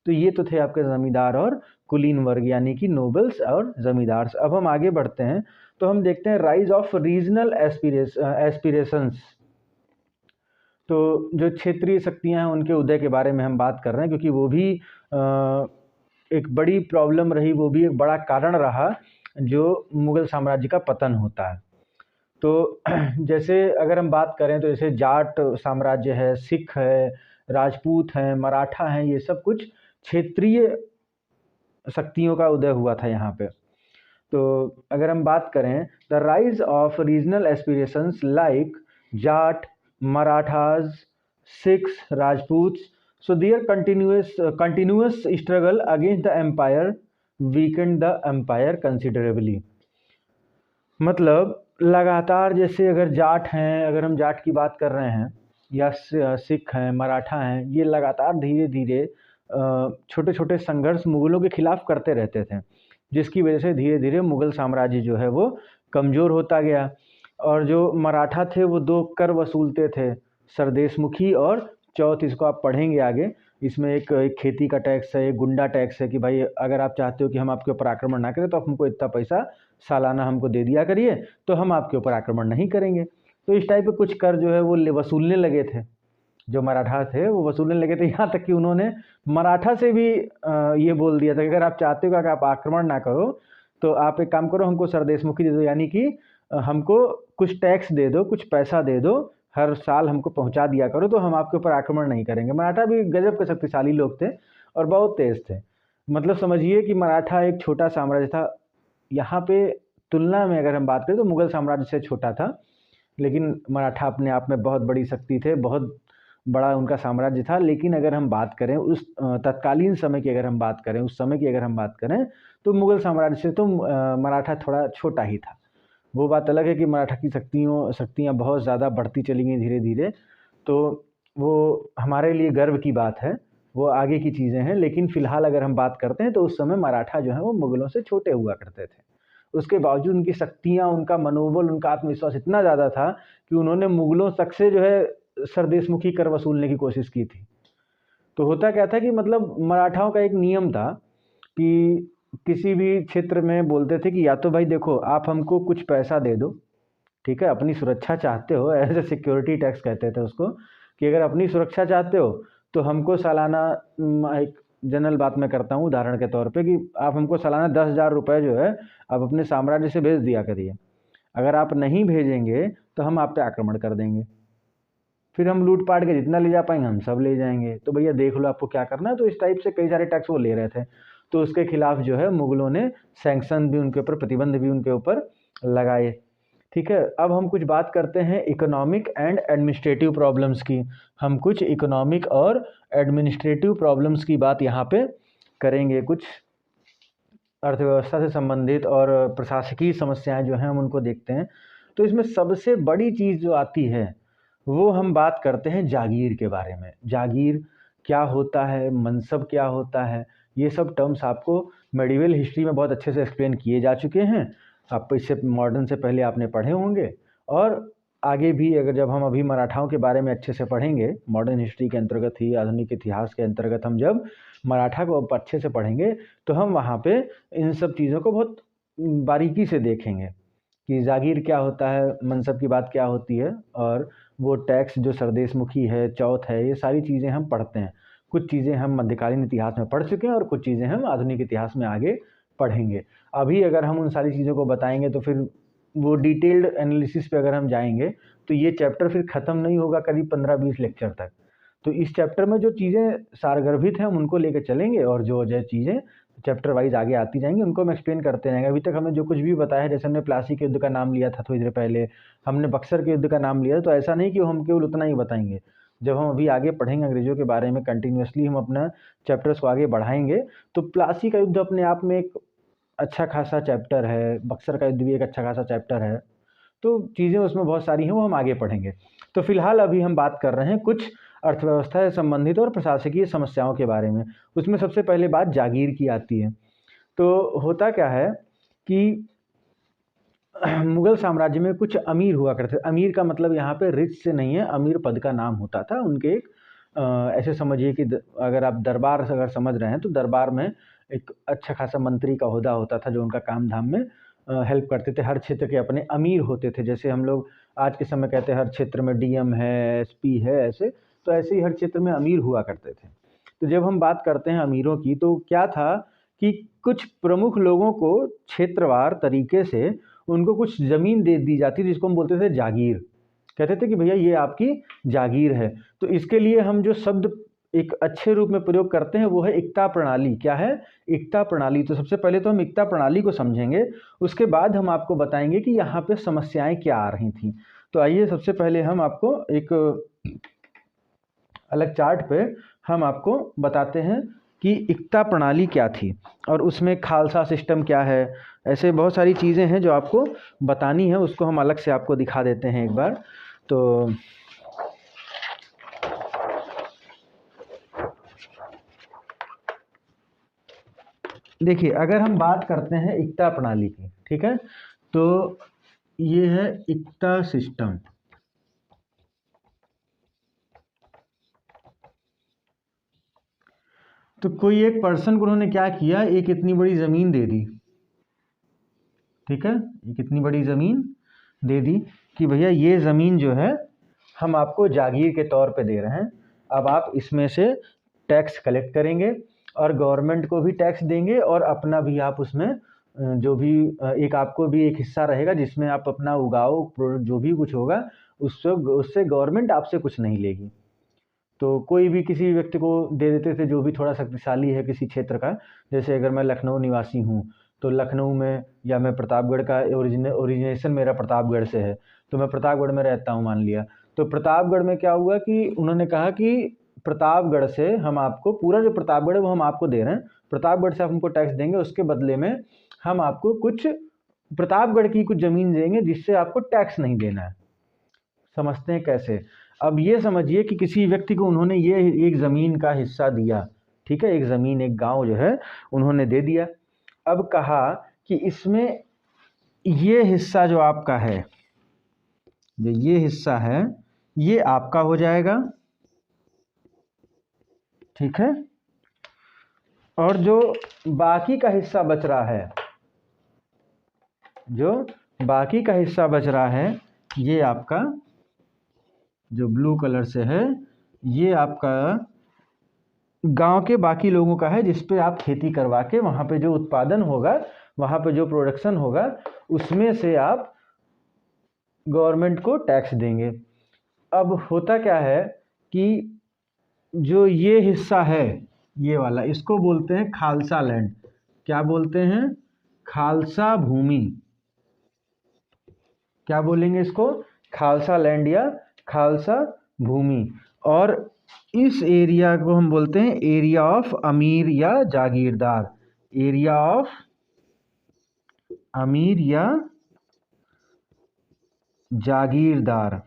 तो ये तो थे आपके ज़मींदार और कुलीन वर्ग यानी कि नोबल्स और ज़मींदार्स। अब हम आगे बढ़ते हैं तो हम देखते हैं राइज़ ऑफ रीजनल एस्पिरेशंस। तो जो क्षेत्रीय शक्तियां हैं उनके उदय के बारे में हम बात कर रहे हैं, क्योंकि वो भी एक बड़ी प्रॉब्लम रही, वो भी एक बड़ा कारण रहा जो मुग़ल साम्राज्य का पतन होता है। तो जैसे अगर हम बात करें तो जैसे जाट साम्राज्य है, सिख है, राजपूत हैं, मराठा हैं, ये सब कुछ क्षेत्रीय शक्तियों का उदय हुआ था यहाँ पे। तो अगर हम बात करें the rise of regional aspirations like Jat, Marathas, Sikhs, Rajput, so their continuous struggle against the empire weakened the empire considerably। मतलब लगातार, जैसे अगर जाट हैं, अगर हम जाट की बात कर रहे हैं, या सिख हैं, मराठा हैं, ये लगातार धीरे धीरे छोटे छोटे संघर्ष मुग़लों के खिलाफ करते रहते थे, जिसकी वजह से धीरे धीरे मुग़ल साम्राज्य जो है वो कमज़ोर होता गया। और जो मराठा थे वो 2 कर वसूलते थे, सरदेशमुखी और चौथ, इसको आप पढ़ेंगे आगे। इसमें एक खेती का टैक्स है, एक गुंडा टैक्स है कि भाई अगर आप चाहते हो कि हम आपके ऊपर आक्रमण ना करें तो आप हमको इतना पैसा सालाना हमको दे दिया करिए, तो हम आपके ऊपर आक्रमण नहीं करेंगे। तो इस टाइप के कुछ कर जो है वो वसूलने लगे थे, जो मराठा थे वो वसूलने लगे थे। यहाँ तक कि उन्होंने मराठा से भी ये बोल दिया था कि अगर आप चाहते हो कि आप आक्रमण ना करो तो आप एक काम करो, हमको सरदेशमुखी दे दो, यानी कि हमको कुछ टैक्स दे दो, कुछ पैसा दे दो, हर साल हमको पहुंचा दिया करो, तो हम आपके ऊपर आक्रमण नहीं करेंगे। मराठा भी गजब के शक्तिशाली लोग थे और बहुत तेज थे। मतलब समझिए कि मराठा एक छोटा साम्राज्य था। यहाँ पे तुलना में अगर हम बात करें तो मुगल साम्राज्य से छोटा था, लेकिन मराठा अपने आप में बहुत बड़ी शक्ति थे, बहुत बड़ा उनका साम्राज्य था। लेकिन अगर हम बात करें उस तत्कालीन समय की, अगर हम बात करें उस समय की, अगर हम बात करें तो मुगल साम्राज्य से तो मराठा थोड़ा छोटा ही था। वो बात अलग है कि मराठा की शक्तियाँ बहुत ज़्यादा बढ़ती चली गई धीरे धीरे, तो वो हमारे लिए गर्व की बात है, वो आगे की चीज़ें हैं। लेकिन फ़िलहाल अगर हम बात करते हैं तो उस समय मराठा जो है वो मुगलों से छोटे हुआ करते थे। उसके बावजूद उनकी शक्तियाँ, उनका मनोबल, उनका आत्मविश्वास इतना ज़्यादा था कि उन्होंने मुगलों तक से जो है सरदेशमुखी कर वसूलने की कोशिश की थी। तो होता क्या था कि मतलब मराठाओं का एक नियम था कि किसी भी क्षेत्र में बोलते थे कि या तो भाई देखो आप हमको कुछ पैसा दे दो, ठीक है, अपनी सुरक्षा चाहते हो, एज ए सिक्योरिटी टैक्स कहते थे उसको, कि अगर अपनी सुरक्षा चाहते हो तो हमको सालाना, एक जनरल बात मैं करता हूँ उदाहरण के तौर पे, कि आप हमको सालाना 10,000 रुपये जो है आप अपने साम्राज्य से भेज दिया करिए। अगर आप नहीं भेजेंगे तो हम आप पे आक्रमण कर देंगे, फिर हम लूट पाट के जितना ले जा पाएंगे हम सब ले जाएंगे, तो भैया देख लो आपको क्या करना है। तो इस टाइप से कई सारे टैक्स वो ले रहे थे। तो उसके खिलाफ जो है मुगलों ने सैंक्शन भी उनके ऊपर, प्रतिबंध भी उनके ऊपर लगाए। ठीक है, अब हम कुछ बात करते हैं इकोनॉमिक एंड एडमिनिस्ट्रेटिव प्रॉब्लम्स की। हम कुछ इकोनॉमिक और एडमिनिस्ट्रेटिव प्रॉब्लम्स की बात यहाँ पे करेंगे। कुछ अर्थव्यवस्था से संबंधित और प्रशासकीय समस्याएं जो हैं हम उनको देखते हैं। तो इसमें सबसे बड़ी चीज़ जो आती है वो हम बात करते हैं जागीर के बारे में। जागीर क्या होता है, मनसब क्या होता है, ये सब टर्म्स आपको मेडिवल हिस्ट्री में बहुत अच्छे से एक्सप्लेन किए जा चुके हैं। आप इससे मॉडर्न से पहले आपने पढ़े होंगे, और आगे भी अगर जब हम अभी मराठाओं के बारे में अच्छे से पढ़ेंगे, मॉडर्न हिस्ट्री के अंतर्गत ही, आधुनिक इतिहास के अंतर्गत हम जब मराठा को अच्छे से पढ़ेंगे तो हम वहाँ पे इन सब चीज़ों को बहुत बारीकी से देखेंगे कि जागीर क्या होता है, मनसब की बात क्या होती है, और वो टैक्स जो सरदेशमुखी है, चौथ है, ये सारी चीज़ें हम पढ़ते हैं। कुछ चीज़ें हम मध्यकालीन इतिहास में पढ़ चुके हैं और कुछ चीज़ें हम आधुनिक इतिहास में आगे पढ़ेंगे। अभी अगर हम उन सारी चीज़ों को बताएंगे तो फिर वो डिटेल्ड एनालिसिस पे अगर हम जाएंगे तो ये चैप्टर फिर ख़त्म नहीं होगा करीब 15-20 लेक्चर तक। तो इस चैप्टर में जो चीज़ें सारगर्भित हैं हम उनको लेकर चलेंगे, और जो जो चीज़ें चैप्टर वाइज आगे आती जाएंगी उनको हम एक्सप्लेन करते रहेंगे। अभी तक हमें जो कुछ भी बताया है, जैसे हमने प्लासी के युद्ध का नाम लिया था थोड़ी देर पहले, हमने बक्सर के युद्ध का नाम लिया, तो ऐसा नहीं कि हम केवल उतना ही बताएंगे। जब हम अभी आगे पढ़ेंगे अंग्रेजों के बारे में, कंटिन्यूसली हम अपना चैप्टर्स को आगे बढ़ाएंगे, तो प्लासी का युद्ध अपने आप में एक अच्छा खासा चैप्टर है, बक्सर का युद्ध भी एक अच्छा खासा चैप्टर है। तो चीज़ें उसमें बहुत सारी हैं, वो हम आगे पढ़ेंगे। तो फिलहाल अभी हम बात कर रहे हैं कुछ अर्थव्यवस्था से संबंधित और प्रशासकीय समस्याओं के बारे में। उसमें सबसे पहले बात जागीर की आती है। तो होता क्या है कि मुगल साम्राज्य में कुछ अमीर हुआ करते थे। अमीर का मतलब यहाँ पे रिच से नहीं है, अमीर पद का नाम होता था। उनके एक ऐसे समझिए कि अगर आप दरबार से अगर समझ रहे हैं तो दरबार में एक अच्छा खासा मंत्री का ओहदा होता था जो उनका काम धाम में हेल्प करते थे। हर क्षेत्र के अपने अमीर होते थे, जैसे हम लोग आज के समय कहते हैं हर क्षेत्र में डीएम है, एसपी है, ऐसे। तो ऐसे ही हर क्षेत्र में अमीर हुआ करते थे। तो जब हम बात करते हैं अमीरों की, तो क्या था कि कुछ प्रमुख लोगों को क्षेत्रवार तरीके से उनको कुछ ज़मीन दे दी जाती, जिसको हम बोलते थे जागीर। कहते थे कि भैया ये आपकी जागीर है। तो इसके लिए हम जो शब्द एक अच्छे रूप में प्रयोग करते हैं वो है इक्ता प्रणाली। क्या है? इक्ता प्रणाली। तो सबसे पहले तो हम इक्ता प्रणाली को समझेंगे, उसके बाद हम आपको बताएंगे कि यहाँ पे समस्याएं क्या आ रही थी। तो आइए सबसे पहले हम आपको एक अलग चार्ट पे हम आपको बताते हैं कि इक्ता प्रणाली क्या थी और उसमें खालसा सिस्टम क्या है। ऐसे बहुत सारी चीज़ें हैं जो आपको बतानी है, उसको हम अलग से आपको दिखा देते हैं एक बार। तो देखिए, अगर हम बात करते हैं इक्ता प्रणाली की, ठीक है, तो ये है इक्ता सिस्टम। तो कोई एक पर्सन को उन्होंने क्या किया, एक इतनी बड़ी ज़मीन दे दी, ठीक है, एक इतनी बड़ी ज़मीन दे दी कि भैया ये ज़मीन जो है हम आपको जागीर के तौर पे दे रहे हैं, अब आप इसमें से टैक्स कलेक्ट करेंगे और गवर्नमेंट को भी टैक्स देंगे और अपना भी आप उसमें जो भी एक आपको भी एक हिस्सा रहेगा जिसमें आप अपना उगाओ, जो भी कुछ होगा उससे गवर्नमेंट आपसे कुछ नहीं लेगी। तो कोई भी किसी व्यक्ति को दे देते थे जो भी थोड़ा शक्तिशाली है किसी क्षेत्र का। जैसे अगर मैं लखनऊ निवासी हूँ तो लखनऊ में, या मैं प्रतापगढ़ का ओरिजिनेशन मेरा प्रतापगढ़ से है तो मैं प्रतापगढ़ में रहता हूँ मान लिया। तो प्रतापगढ़ में क्या हुआ कि उन्होंने कहा कि प्रतापगढ़ से हम आपको पूरा जो प्रतापगढ़ है वो हम आपको दे रहे हैं, प्रतापगढ़ से आप हमको टैक्स देंगे, उसके बदले में हम आपको कुछ प्रतापगढ़ की कुछ ज़मीन देंगे जिससे आपको टैक्स नहीं देना है। समझते हैं कैसे? अब ये समझिए कि किसी व्यक्ति को उन्होंने ये एक ज़मीन का हिस्सा दिया, ठीक है, एक ज़मीन एक गांव जो है उन्होंने दे दिया। अब कहा कि इसमें ये हिस्सा जो आपका है, जो ये हिस्सा है ये आपका हो जाएगा, ठीक है, और जो बाकी का हिस्सा बच रहा है, जो बाकी का हिस्सा बच रहा है ये आपका जो ब्लू कलर से है ये आपका गांव के बाकी लोगों का है, जिस पे आप खेती करवा के वहाँ पे जो उत्पादन होगा, वहाँ पे जो प्रोडक्शन होगा उसमें से आप गवर्नमेंट को टैक्स देंगे। अब होता क्या है कि जो ये हिस्सा है ये वाला, इसको बोलते हैं खालसा लैंड। क्या बोलते हैं? खालसा भूमि। क्या बोलेंगे इसको? खालसा लैंड या खालसा भूमि। और इस एरिया को हम बोलते हैं एरिया ऑफ अमीर या जागीरदार। एरिया ऑफ अमीर या जागीरदार।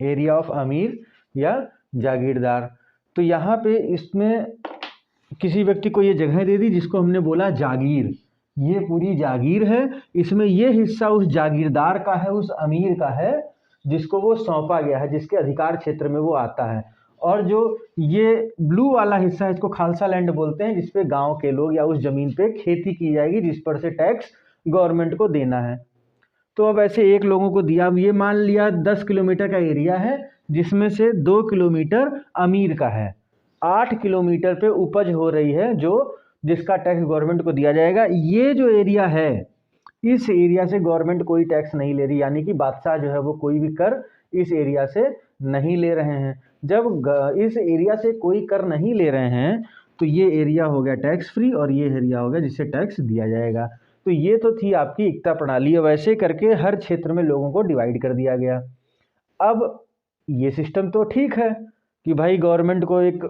एरिया ऑफ अमीर या जागीरदार। तो यहाँ पे इसमें किसी व्यक्ति को ये जगह दे दी जिसको हमने बोला जागीर, ये पूरी जागीर है, इसमें ये हिस्सा उस जागीरदार का है, उस अमीर का है जिसको वो सौंपा गया है, जिसके अधिकार क्षेत्र में वो आता है। और जो ये ब्लू वाला हिस्सा है इसको खालसा लैंड बोलते हैं, जिसपे गांव के लोग या उस जमीन पे खेती की जाएगी जिस पर से टैक्स गवर्नमेंट को देना है। तो अब ऐसे एक लोगों को दिया, अब ये मान लिया 10 किलोमीटर का एरिया है जिसमें से 2 किलोमीटर अमीर का है, 8 किलोमीटर पे उपज हो रही है जो जिसका टैक्स गवर्नमेंट को दिया जाएगा। ये जो एरिया है इस एरिया से गवर्नमेंट कोई टैक्स नहीं ले रही, यानी कि बादशाह जो है वो कोई भी कर इस एरिया से नहीं ले रहे हैं। जब इस एरिया से कोई कर नहीं ले रहे हैं तो ये एरिया हो गया टैक्स फ्री और ये एरिया हो गया जिसे टैक्स दिया जाएगा। तो ये तो थी आपकी एकता प्रणाली। वैसे करके हर क्षेत्र में लोगों को डिवाइड कर दिया गया। अब ये सिस्टम तो ठीक है कि भाई गवर्नमेंट को एक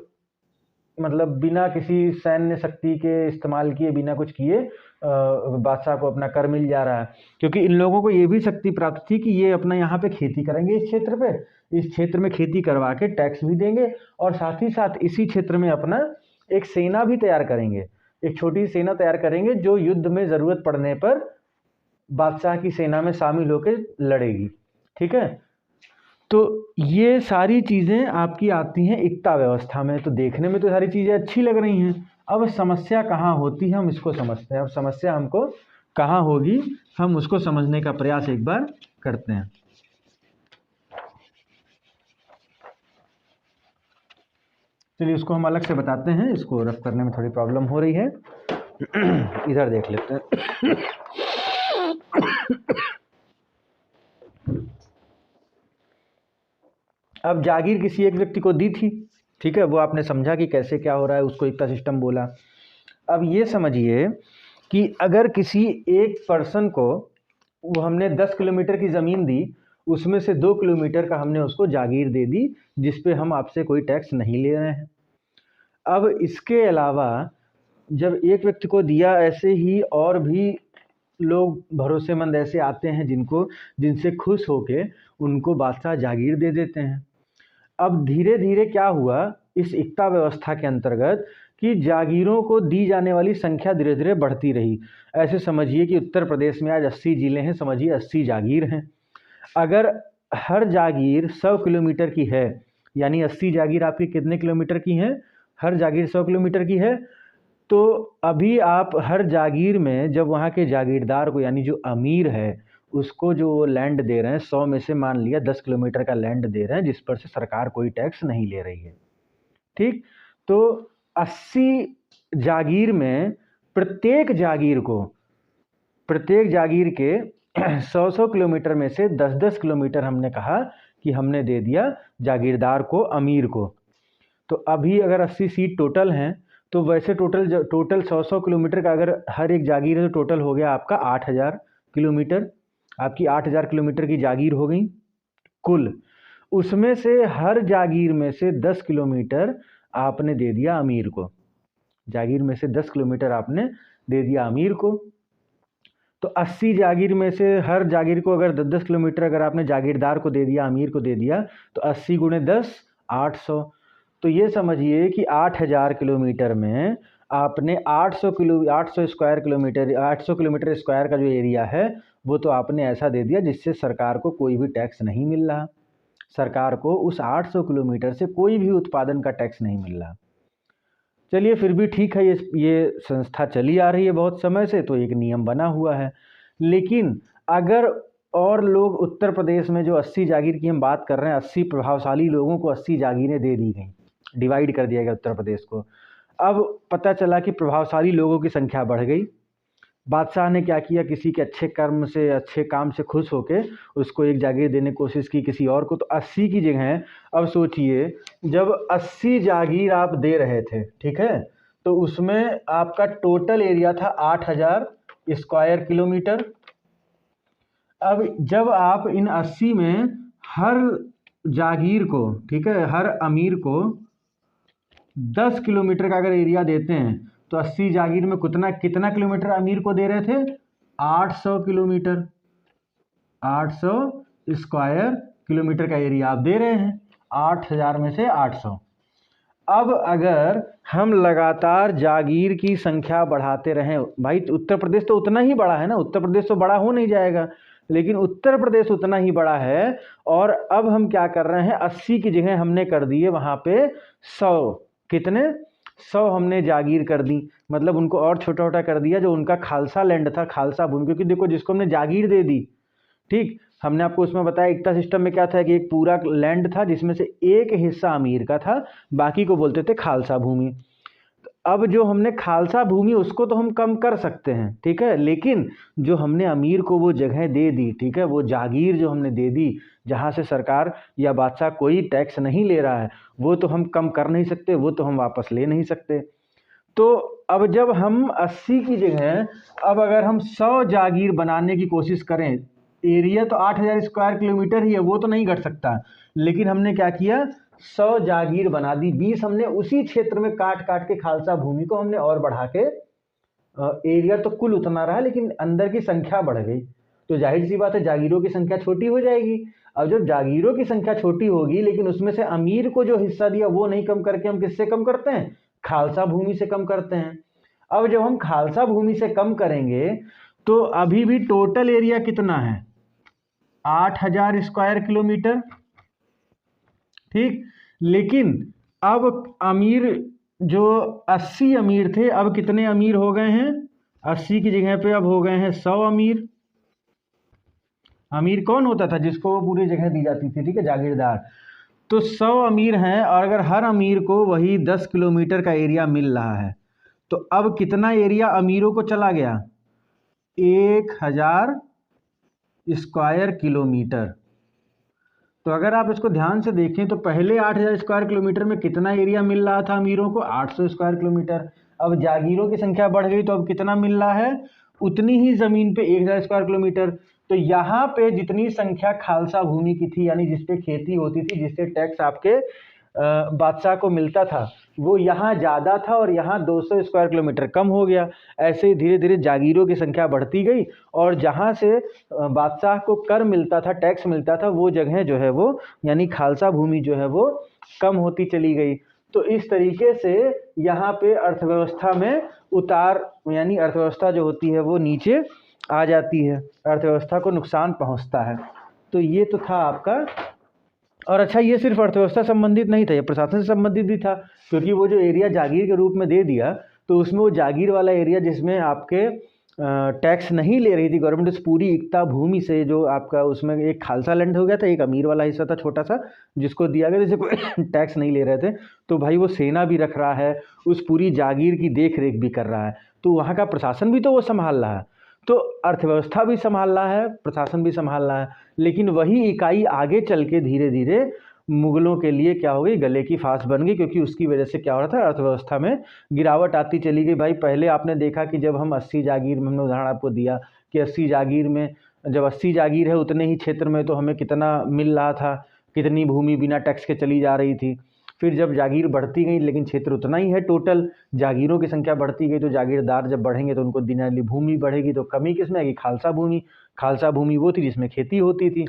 मतलब बिना किसी सैन्य शक्ति के इस्तेमाल किए, बिना कुछ किए बादशाह को अपना कर मिल जा रहा है, क्योंकि इन लोगों को ये भी शक्ति प्राप्त थी कि ये अपना यहाँ पे खेती करेंगे, इस क्षेत्र पे, इस क्षेत्र में खेती करवा के टैक्स भी देंगे और साथ ही साथ इसी क्षेत्र में अपना एक सेना भी तैयार करेंगे, एक छोटी सेना तैयार करेंगे जो युद्ध में ज़रूरत पड़ने पर बादशाह की सेना में शामिल होकर लड़ेगी। ठीक है, तो ये सारी चीज़ें आपकी आती हैं एकता व्यवस्था में। तो देखने में तो सारी चीज़ें अच्छी लग रही हैं। अब समस्या कहाँ होती है हम इसको समझते हैं। अब समस्या हमको कहाँ होगी हम उसको समझने का प्रयास एक बार करते हैं। चलिए इसको हम अलग से बताते हैं, इसको रफ करने में थोड़ी प्रॉब्लम हो रही है। इधर देख लेते हैं। अब जागीर किसी एक व्यक्ति को दी थी, ठीक है, वो आपने समझा कि कैसे क्या हो रहा है, उसको एकता सिस्टम बोला। अब ये समझिए कि अगर किसी एक पर्सन को वो हमने 10 किलोमीटर की ज़मीन दी, उसमें से 2 किलोमीटर का हमने उसको जागीर दे दी जिस पे हम आपसे कोई टैक्स नहीं ले रहे हैं। अब इसके अलावा जब एक व्यक्ति को दिया, ऐसे ही और भी लोग भरोसेमंद ऐसे आते हैं जिनसे खुश होके उनको बादशाह जागीर दे देते हैं। अब धीरे धीरे क्या हुआ इस एकता व्यवस्था के अंतर्गत कि जागीरों को दी जाने वाली संख्या धीरे धीरे बढ़ती रही। ऐसे समझिए कि उत्तर प्रदेश में आज 80 जिले हैं, समझिए 80 जागीर हैं। अगर हर जागीर 100 किलोमीटर की है, यानी 80 जागीर आपकी कितने किलोमीटर की हैं? हर जागीर 100 किलोमीटर की है। तो अभी आप हर जागीर में जब वहाँ के जागीरदार को यानी जो अमीर है उसको जो लैंड दे रहे हैं, 100 में से मान लिया 10 किलोमीटर का लैंड दे रहे हैं जिस पर से सरकार कोई टैक्स नहीं ले रही है, ठीक। तो 80 जागीर में प्रत्येक जागीर के 100 किलोमीटर में से 10-10 किलोमीटर हमने कहा कि हमने दे दिया जागीरदार को, अमीर को। तो अभी अगर 80 सीट टोटल हैं तो वैसे टोटल 100 किलोमीटर का अगर हर एक जागीर है तो टोटल हो गया आपका 8000 किलोमीटर। आपकी 8000 किलोमीटर की जागीर हो गई कुल। उसमें से हर जागीर में से 10 किलोमीटर आपने दे दिया अमीर को। जागीर में से 10 किलोमीटर आपने दे दिया अमीर को। तो 80 जागीर में से हर जागीर को अगर 10-10 किलोमीटर अगर आपने जागीरदार को दे दिया, अमीर को दे दिया, तो 80 गुणे 10 800। तो ये समझिए कि 8000 किलोमीटर में आपने 800 स्क्वायर किलोमीटर, 800 किलोमीटर स्क्वायर का जो एरिया है वो तो आपने ऐसा दे दिया जिससे सरकार को कोई भी टैक्स नहीं मिल रहा। सरकार को उस 800 किलोमीटर से कोई भी उत्पादन का टैक्स नहीं मिल रहा। चलिए फिर भी ठीक है, ये संस्था चली आ रही है बहुत समय से, तो एक नियम बना हुआ है। लेकिन अगर और लोग उत्तर प्रदेश में जो 80 जागीर की हम बात कर रहे हैं, 80 प्रभावशाली लोगों को 80 जागीरें दे दी गई, डिवाइड कर दिया गया उत्तर प्रदेश को। अब पता चला कि प्रभावशाली लोगों की संख्या बढ़ गई। बादशाह ने क्या किया, किसी के अच्छे कर्म से, अच्छे काम से खुश होके उसको एक जागीर देने की कोशिश की किसी और को। तो 80 की जगह अब सोचिए जब 80 जागीर आप दे रहे थे, ठीक है, तो उसमें आपका टोटल एरिया था 8000 स्क्वायर किलोमीटर। अब जब आप इन 80 में हर जागीर को, ठीक है, हर अमीर को 10 किलोमीटर का अगर एरिया देते हैं तो 80 जागीर में कितना किलोमीटर अमीर को दे रहे थे, 800 किलोमीटर, 800 स्क्वायर किलोमीटर का एरिया आप दे रहे हैं, 8000 में से 800। अब अगर हम लगातार जागीर की संख्या बढ़ाते रहें, भाई उत्तर प्रदेश तो उतना ही बड़ा है ना, उत्तर प्रदेश तो बड़ा हो नहीं जाएगा, लेकिन उत्तर प्रदेश उतना ही बड़ा है। और अब हम क्या कर रहे हैं, 80 की जगह हमने कर दिए वहाँ पे 100, कितने 100 हमने जागीर कर दी, मतलब उनको और छोटा छोटा कर दिया जो उनका खालसा लैंड था, खालसा भूमि। क्योंकि देखो जिसको हमने जागीर दे दी, ठीक, हमने आपको उसमें बताया एकता सिस्टम में क्या था कि एक पूरा लैंड था जिसमें से एक हिस्सा अमीर का था, बाकी को बोलते थे खालसा भूमि। अब जो हमने खालसा भूमि उसको तो हम कम कर सकते हैं, ठीक है, लेकिन जो हमने अमीर को वो जगह दे दी, ठीक है, वो जागीर जो हमने दे दी जहाँ से सरकार या बादशाह कोई टैक्स नहीं ले रहा है, वो तो हम कम कर नहीं सकते, वो तो हम वापस ले नहीं सकते। तो अब जब हम 80 की जगह अब अगर हम 100 जागीर बनाने की कोशिश करें, एरिया तो 8000 स्क्वायर किलोमीटर ही है, वो तो नहीं घट सकता, लेकिन हमने क्या किया, 100 जागीर बना दी, 20 हमने उसी क्षेत्र में काट काट के खालसा भूमि को हमने और बढ़ा के, एरिया तो कुल उतना रहा लेकिन अंदर की संख्या बढ़ गई। तो जाहिर सी बात है जागीरों की संख्या छोटी हो जाएगी। अब जब जागीरों की संख्या छोटी होगी लेकिन उसमें से अमीर को जो हिस्सा दिया वो नहीं कम करके हम किससे कम करते हैं, खालसा भूमि से कम करते हैं। अब जब हम खालसा भूमि से कम करेंगे तो अभी भी टोटल एरिया कितना है, 8000 स्क्वायर किलोमीटर, ठीक। लेकिन अब अमीर जो 80 अमीर थे अब कितने अमीर हो गए हैं, 80 की जगह पे अब हो गए हैं 100 अमीर। अमीर कौन होता था, जिसको वो पूरी जगह दी जाती थी, ठीक है, जागीरदार। तो 100 अमीर हैं और अगर हर अमीर को वही 10 किलोमीटर का एरिया मिल रहा है तो अब कितना एरिया अमीरों को चला गया, 1000 स्क्वायर किलोमीटर। तो अगर आप इसको ध्यान से देखें तो पहले 8000 स्क्वायर किलोमीटर में कितना एरिया मिल रहा था अमीरों को, 800 स्क्वायर किलोमीटर। अब जागीरों की संख्या बढ़ गई तो अब कितना मिल रहा है, उतनी ही ज़मीन पे 1000 स्क्वायर किलोमीटर। तो यहाँ पे जितनी संख्या खालसा भूमि की थी, यानी जिसपे खेती होती थी, जिससे टैक्स आपके बादशाह को मिलता था, वो यहाँ ज़्यादा था और यहाँ 200 स्क्वायर किलोमीटर कम हो गया। ऐसे ही धीरे धीरे जागीरों की संख्या बढ़ती गई और जहाँ से बादशाह को कर मिलता था, टैक्स मिलता था, वो जगह जो है वो यानी खालसा भूमि जो है वो कम होती चली गई। तो इस तरीके से यहाँ पे अर्थव्यवस्था में उतार, यानी अर्थव्यवस्था जो होती है वो नीचे आ जाती है, अर्थव्यवस्था को नुकसान पहुँचता है। तो ये तो था आपका। और अच्छा, ये सिर्फ अर्थव्यवस्था संबंधित नहीं था, ये प्रशासन से संबंधित भी था, क्योंकि वो जो एरिया जागीर के रूप में दे दिया तो उसमें वो जागीर वाला एरिया जिसमें आपके टैक्स नहीं ले रही थी गवर्नमेंट, उस पूरी इक्ता भूमि से जो आपका उसमें एक खालसा लैंड हो गया था, एक अमीर वाला हिस्सा था छोटा सा जिसको दिया गया, जैसे कोई टैक्स नहीं ले रहे थे, तो भाई वो सेना भी रख रहा है, उस पूरी जागीर की देख रेख भी कर रहा है, तो वहाँ का प्रशासन भी तो वो संभाल रहा है, तो अर्थव्यवस्था भी संभाल रहा है, प्रशासन भी संभाल रहा है। लेकिन वही इकाई आगे चल के धीरे धीरे मुगलों के लिए क्या हो गई, गले की फांस बन गई, क्योंकि उसकी वजह से क्या हो रहा था, अर्थव्यवस्था में गिरावट आती चली गई। भाई पहले आपने देखा कि जब हम 80 जागीर में, हमने उदाहरण आपको दिया कि 80 जागीर में, जब 80 जागीर है उतने ही क्षेत्र में तो हमें कितना मिल रहा था, कितनी भूमि बिना टैक्स के चली जा रही थी। फिर जब जागीर बढ़ती गई लेकिन क्षेत्र उतना ही है, टोटल जागीरों की संख्या बढ़ती गई, तो जागीरदार जब बढ़ेंगे तो उनको देने वाली भूमि बढ़ेगी, तो कमी किसमें आएगी, खालसा भूमि। खालसा भूमि वो थी जिसमें खेती होती थी।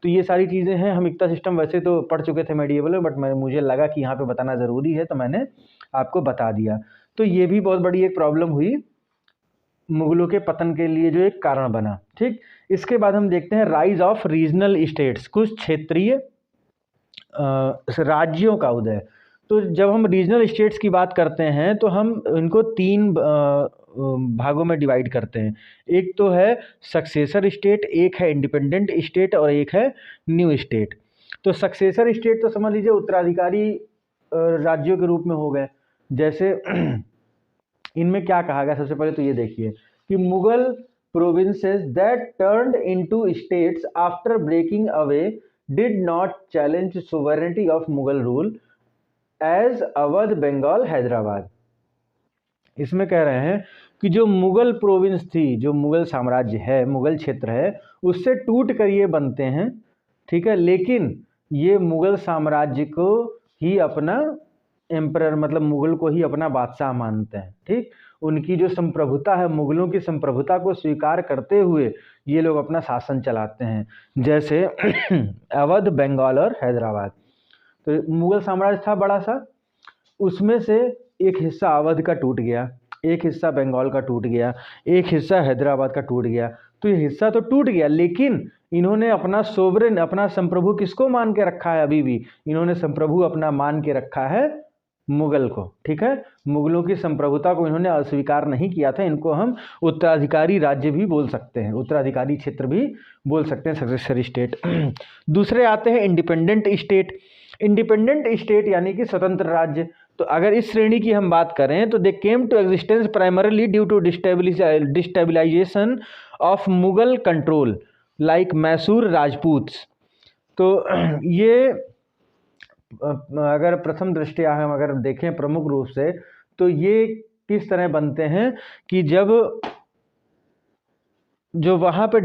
तो ये सारी चीज़ें हैं। हम इक्ता सिस्टम वैसे तो पढ़ चुके थे मेडिएवल में, बट मुझे लगा कि यहाँ पे बताना ज़रूरी है तो मैंने आपको बता दिया। तो ये भी बहुत बड़ी एक प्रॉब्लम हुई मुगलों के पतन के लिए, जो एक कारण बना। ठीक, इसके बाद हम देखते हैं राइज ऑफ रीजनल स्टेट्स, कुछ क्षेत्रीय राज्यों का उदय। तो जब हम रीजनल स्टेट्स की बात करते हैं तो हम इनको 3 भागों में डिवाइड करते हैं। एक तो है सक्सेसर स्टेट, एक है इंडिपेंडेंट स्टेट और एक है न्यू स्टेट। तो सक्सेसर स्टेट तो समझ लीजिए उत्तराधिकारी राज्यों के रूप में हो गए। जैसे इनमें क्या कहा गया, सबसे पहले तो ये देखिए कि Mughal provinces that turned into states after breaking away did not challenge sovereignty of Mughal rule as Awadh, Bengal, Hyderabad. इसमें कह रहे हैं कि जो मुगल प्रोविंस थी, जो मुगल साम्राज्य है, मुगल क्षेत्र है, उससे टूट कर ये बनते हैं, ठीक है, लेकिन ये मुगल साम्राज्य को ही अपना एम्परर, मतलब मुगल को ही अपना बादशाह मानते हैं। ठीक, उनकी जो संप्रभुता है, मुगलों की संप्रभुता को स्वीकार करते हुए ये लोग अपना शासन चलाते हैं। जैसे अवध, बंगाल और हैदराबाद। तो मुगल साम्राज्य था बड़ा सा, उसमें से एक हिस्सा अवध का टूट गया, एक हिस्सा बंगाल का टूट गया, एक हिस्सा हैदराबाद का टूट गया। तो ये हिस्सा तो टूट गया, लेकिन इन्होंने अपना सोवरेन, अपना संप्रभु किसको मान के रखा है, अभी भी इन्होंने संप्रभु अपना मान के रखा है मुगल को। ठीक है, मुगलों की संप्रभुता को इन्होंने अस्वीकार नहीं किया था। इनको हम उत्तराधिकारी राज्य भी बोल सकते हैं, उत्तराधिकारी क्षेत्र भी बोल सकते हैं, सक्सेसर स्टेट। दूसरे आते हैं इंडिपेंडेंट स्टेट। इंडिपेंडेंट स्टेट यानी कि स्वतंत्र राज्य। तो अगर इस श्रेणी की हम बात करें तो they came to existence primarily due to destabilisation of Mughal control like Mysore Rajputs. तो ये अगर प्रथम दृष्टया हम अगर देखें प्रमुख रूप से, तो ये किस तरह बनते हैं कि जब जो वहाँ पे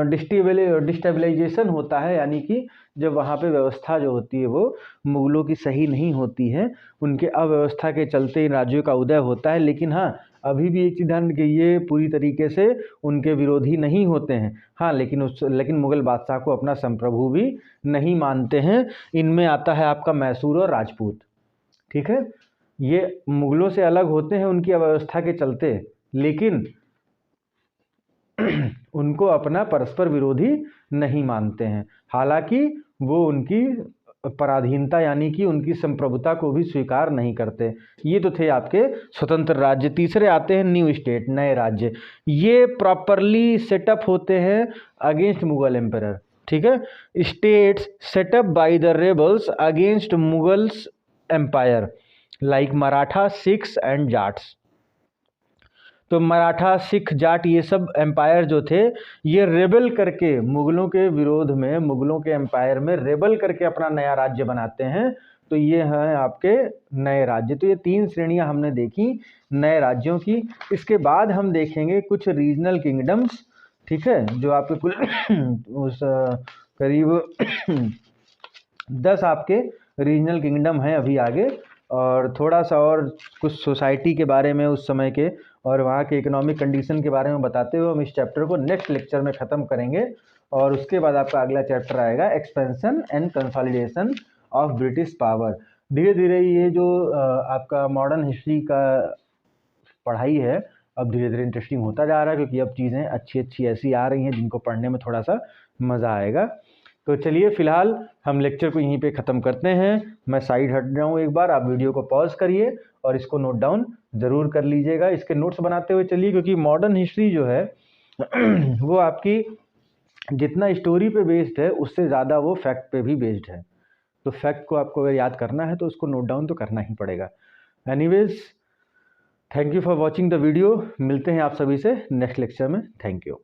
डिस्टेबलाइजेशन होता है, यानी कि जब वहाँ पे व्यवस्था जो होती है वो मुगलों की सही नहीं होती है, उनके अव्यवस्था के चलते इन राज्यों का उदय होता है। लेकिन हाँ, अभी भी एक चीज़ ध्यान कि ये पूरी तरीके से उनके विरोधी नहीं होते हैं। हाँ, लेकिन मुगल बादशाह को अपना संप्रभु भी नहीं मानते हैं। इनमें आता है आपका मैसूर और राजपूत। ठीक है, ये मुगलों से अलग होते हैं उनकी अव्यवस्था के चलते, लेकिन उनको अपना परस्पर विरोधी नहीं मानते हैं। हालांकि वो उनकी पराधीनता यानी कि उनकी संप्रभुता को भी स्वीकार नहीं करते। ये तो थे आपके स्वतंत्र राज्य। तीसरे आते हैं न्यू स्टेट, नए राज्य। ये प्रॉपरली सेटअप होते हैं अगेंस्ट मुगल एम्परर। ठीक है, states setup by the rebels against Mughals empire like Maratha, Sikhs and Jats. तो मराठा, सिख, जाट ये सब एम्पायर जो थे, ये रेबल करके मुगलों के विरोध में, मुगलों के एम्पायर में रेबल करके अपना नया राज्य बनाते हैं। तो ये हैं आपके नए राज्य। तो ये 3 श्रेणियां हमने देखी नए राज्यों की। इसके बाद हम देखेंगे कुछ रीजनल किंगडम्स। ठीक है, जो आपके कुल उस करीब 10 आपके रीजनल किंगडम हैं अभी आगे, और थोड़ा सा और कुछ सोसाइटी के बारे में उस समय के और वहाँ के इकोनॉमिक कंडीशन के बारे में बताते हुए हम इस चैप्टर को नेक्स्ट लेक्चर में ख़त्म करेंगे। और उसके बाद आपका अगला चैप्टर आएगा expansion and consolidation of British power. धीरे धीरे ये जो आपका मॉडर्न हिस्ट्री का पढ़ाई है, अब धीरे धीरे इंटरेस्टिंग होता जा रहा है, क्योंकि अब चीज़ें अच्छी ऐसी आ रही हैं जिनको पढ़ने में थोड़ा सा मज़ा आएगा। तो चलिए फ़िलहाल हम लेक्चर को यहीं पे ख़त्म करते हैं। मैं साइड हट जाऊँ एक बार, आप वीडियो को पॉज करिए और इसको नोट डाउन ज़रूर कर लीजिएगा। इसके नोट्स बनाते हुए चलिए, क्योंकि मॉडर्न हिस्ट्री जो है वो आपकी जितना स्टोरी पे बेस्ड है उससे ज़्यादा वो फैक्ट पे भी बेस्ड है। तो फैक्ट को आपको अगर याद करना है तो उसको नोट डाउन तो करना ही पड़ेगा। Anyways, thank you for watching the video. मिलते हैं आप सभी से नेक्स्ट लेक्चर में। Thank you.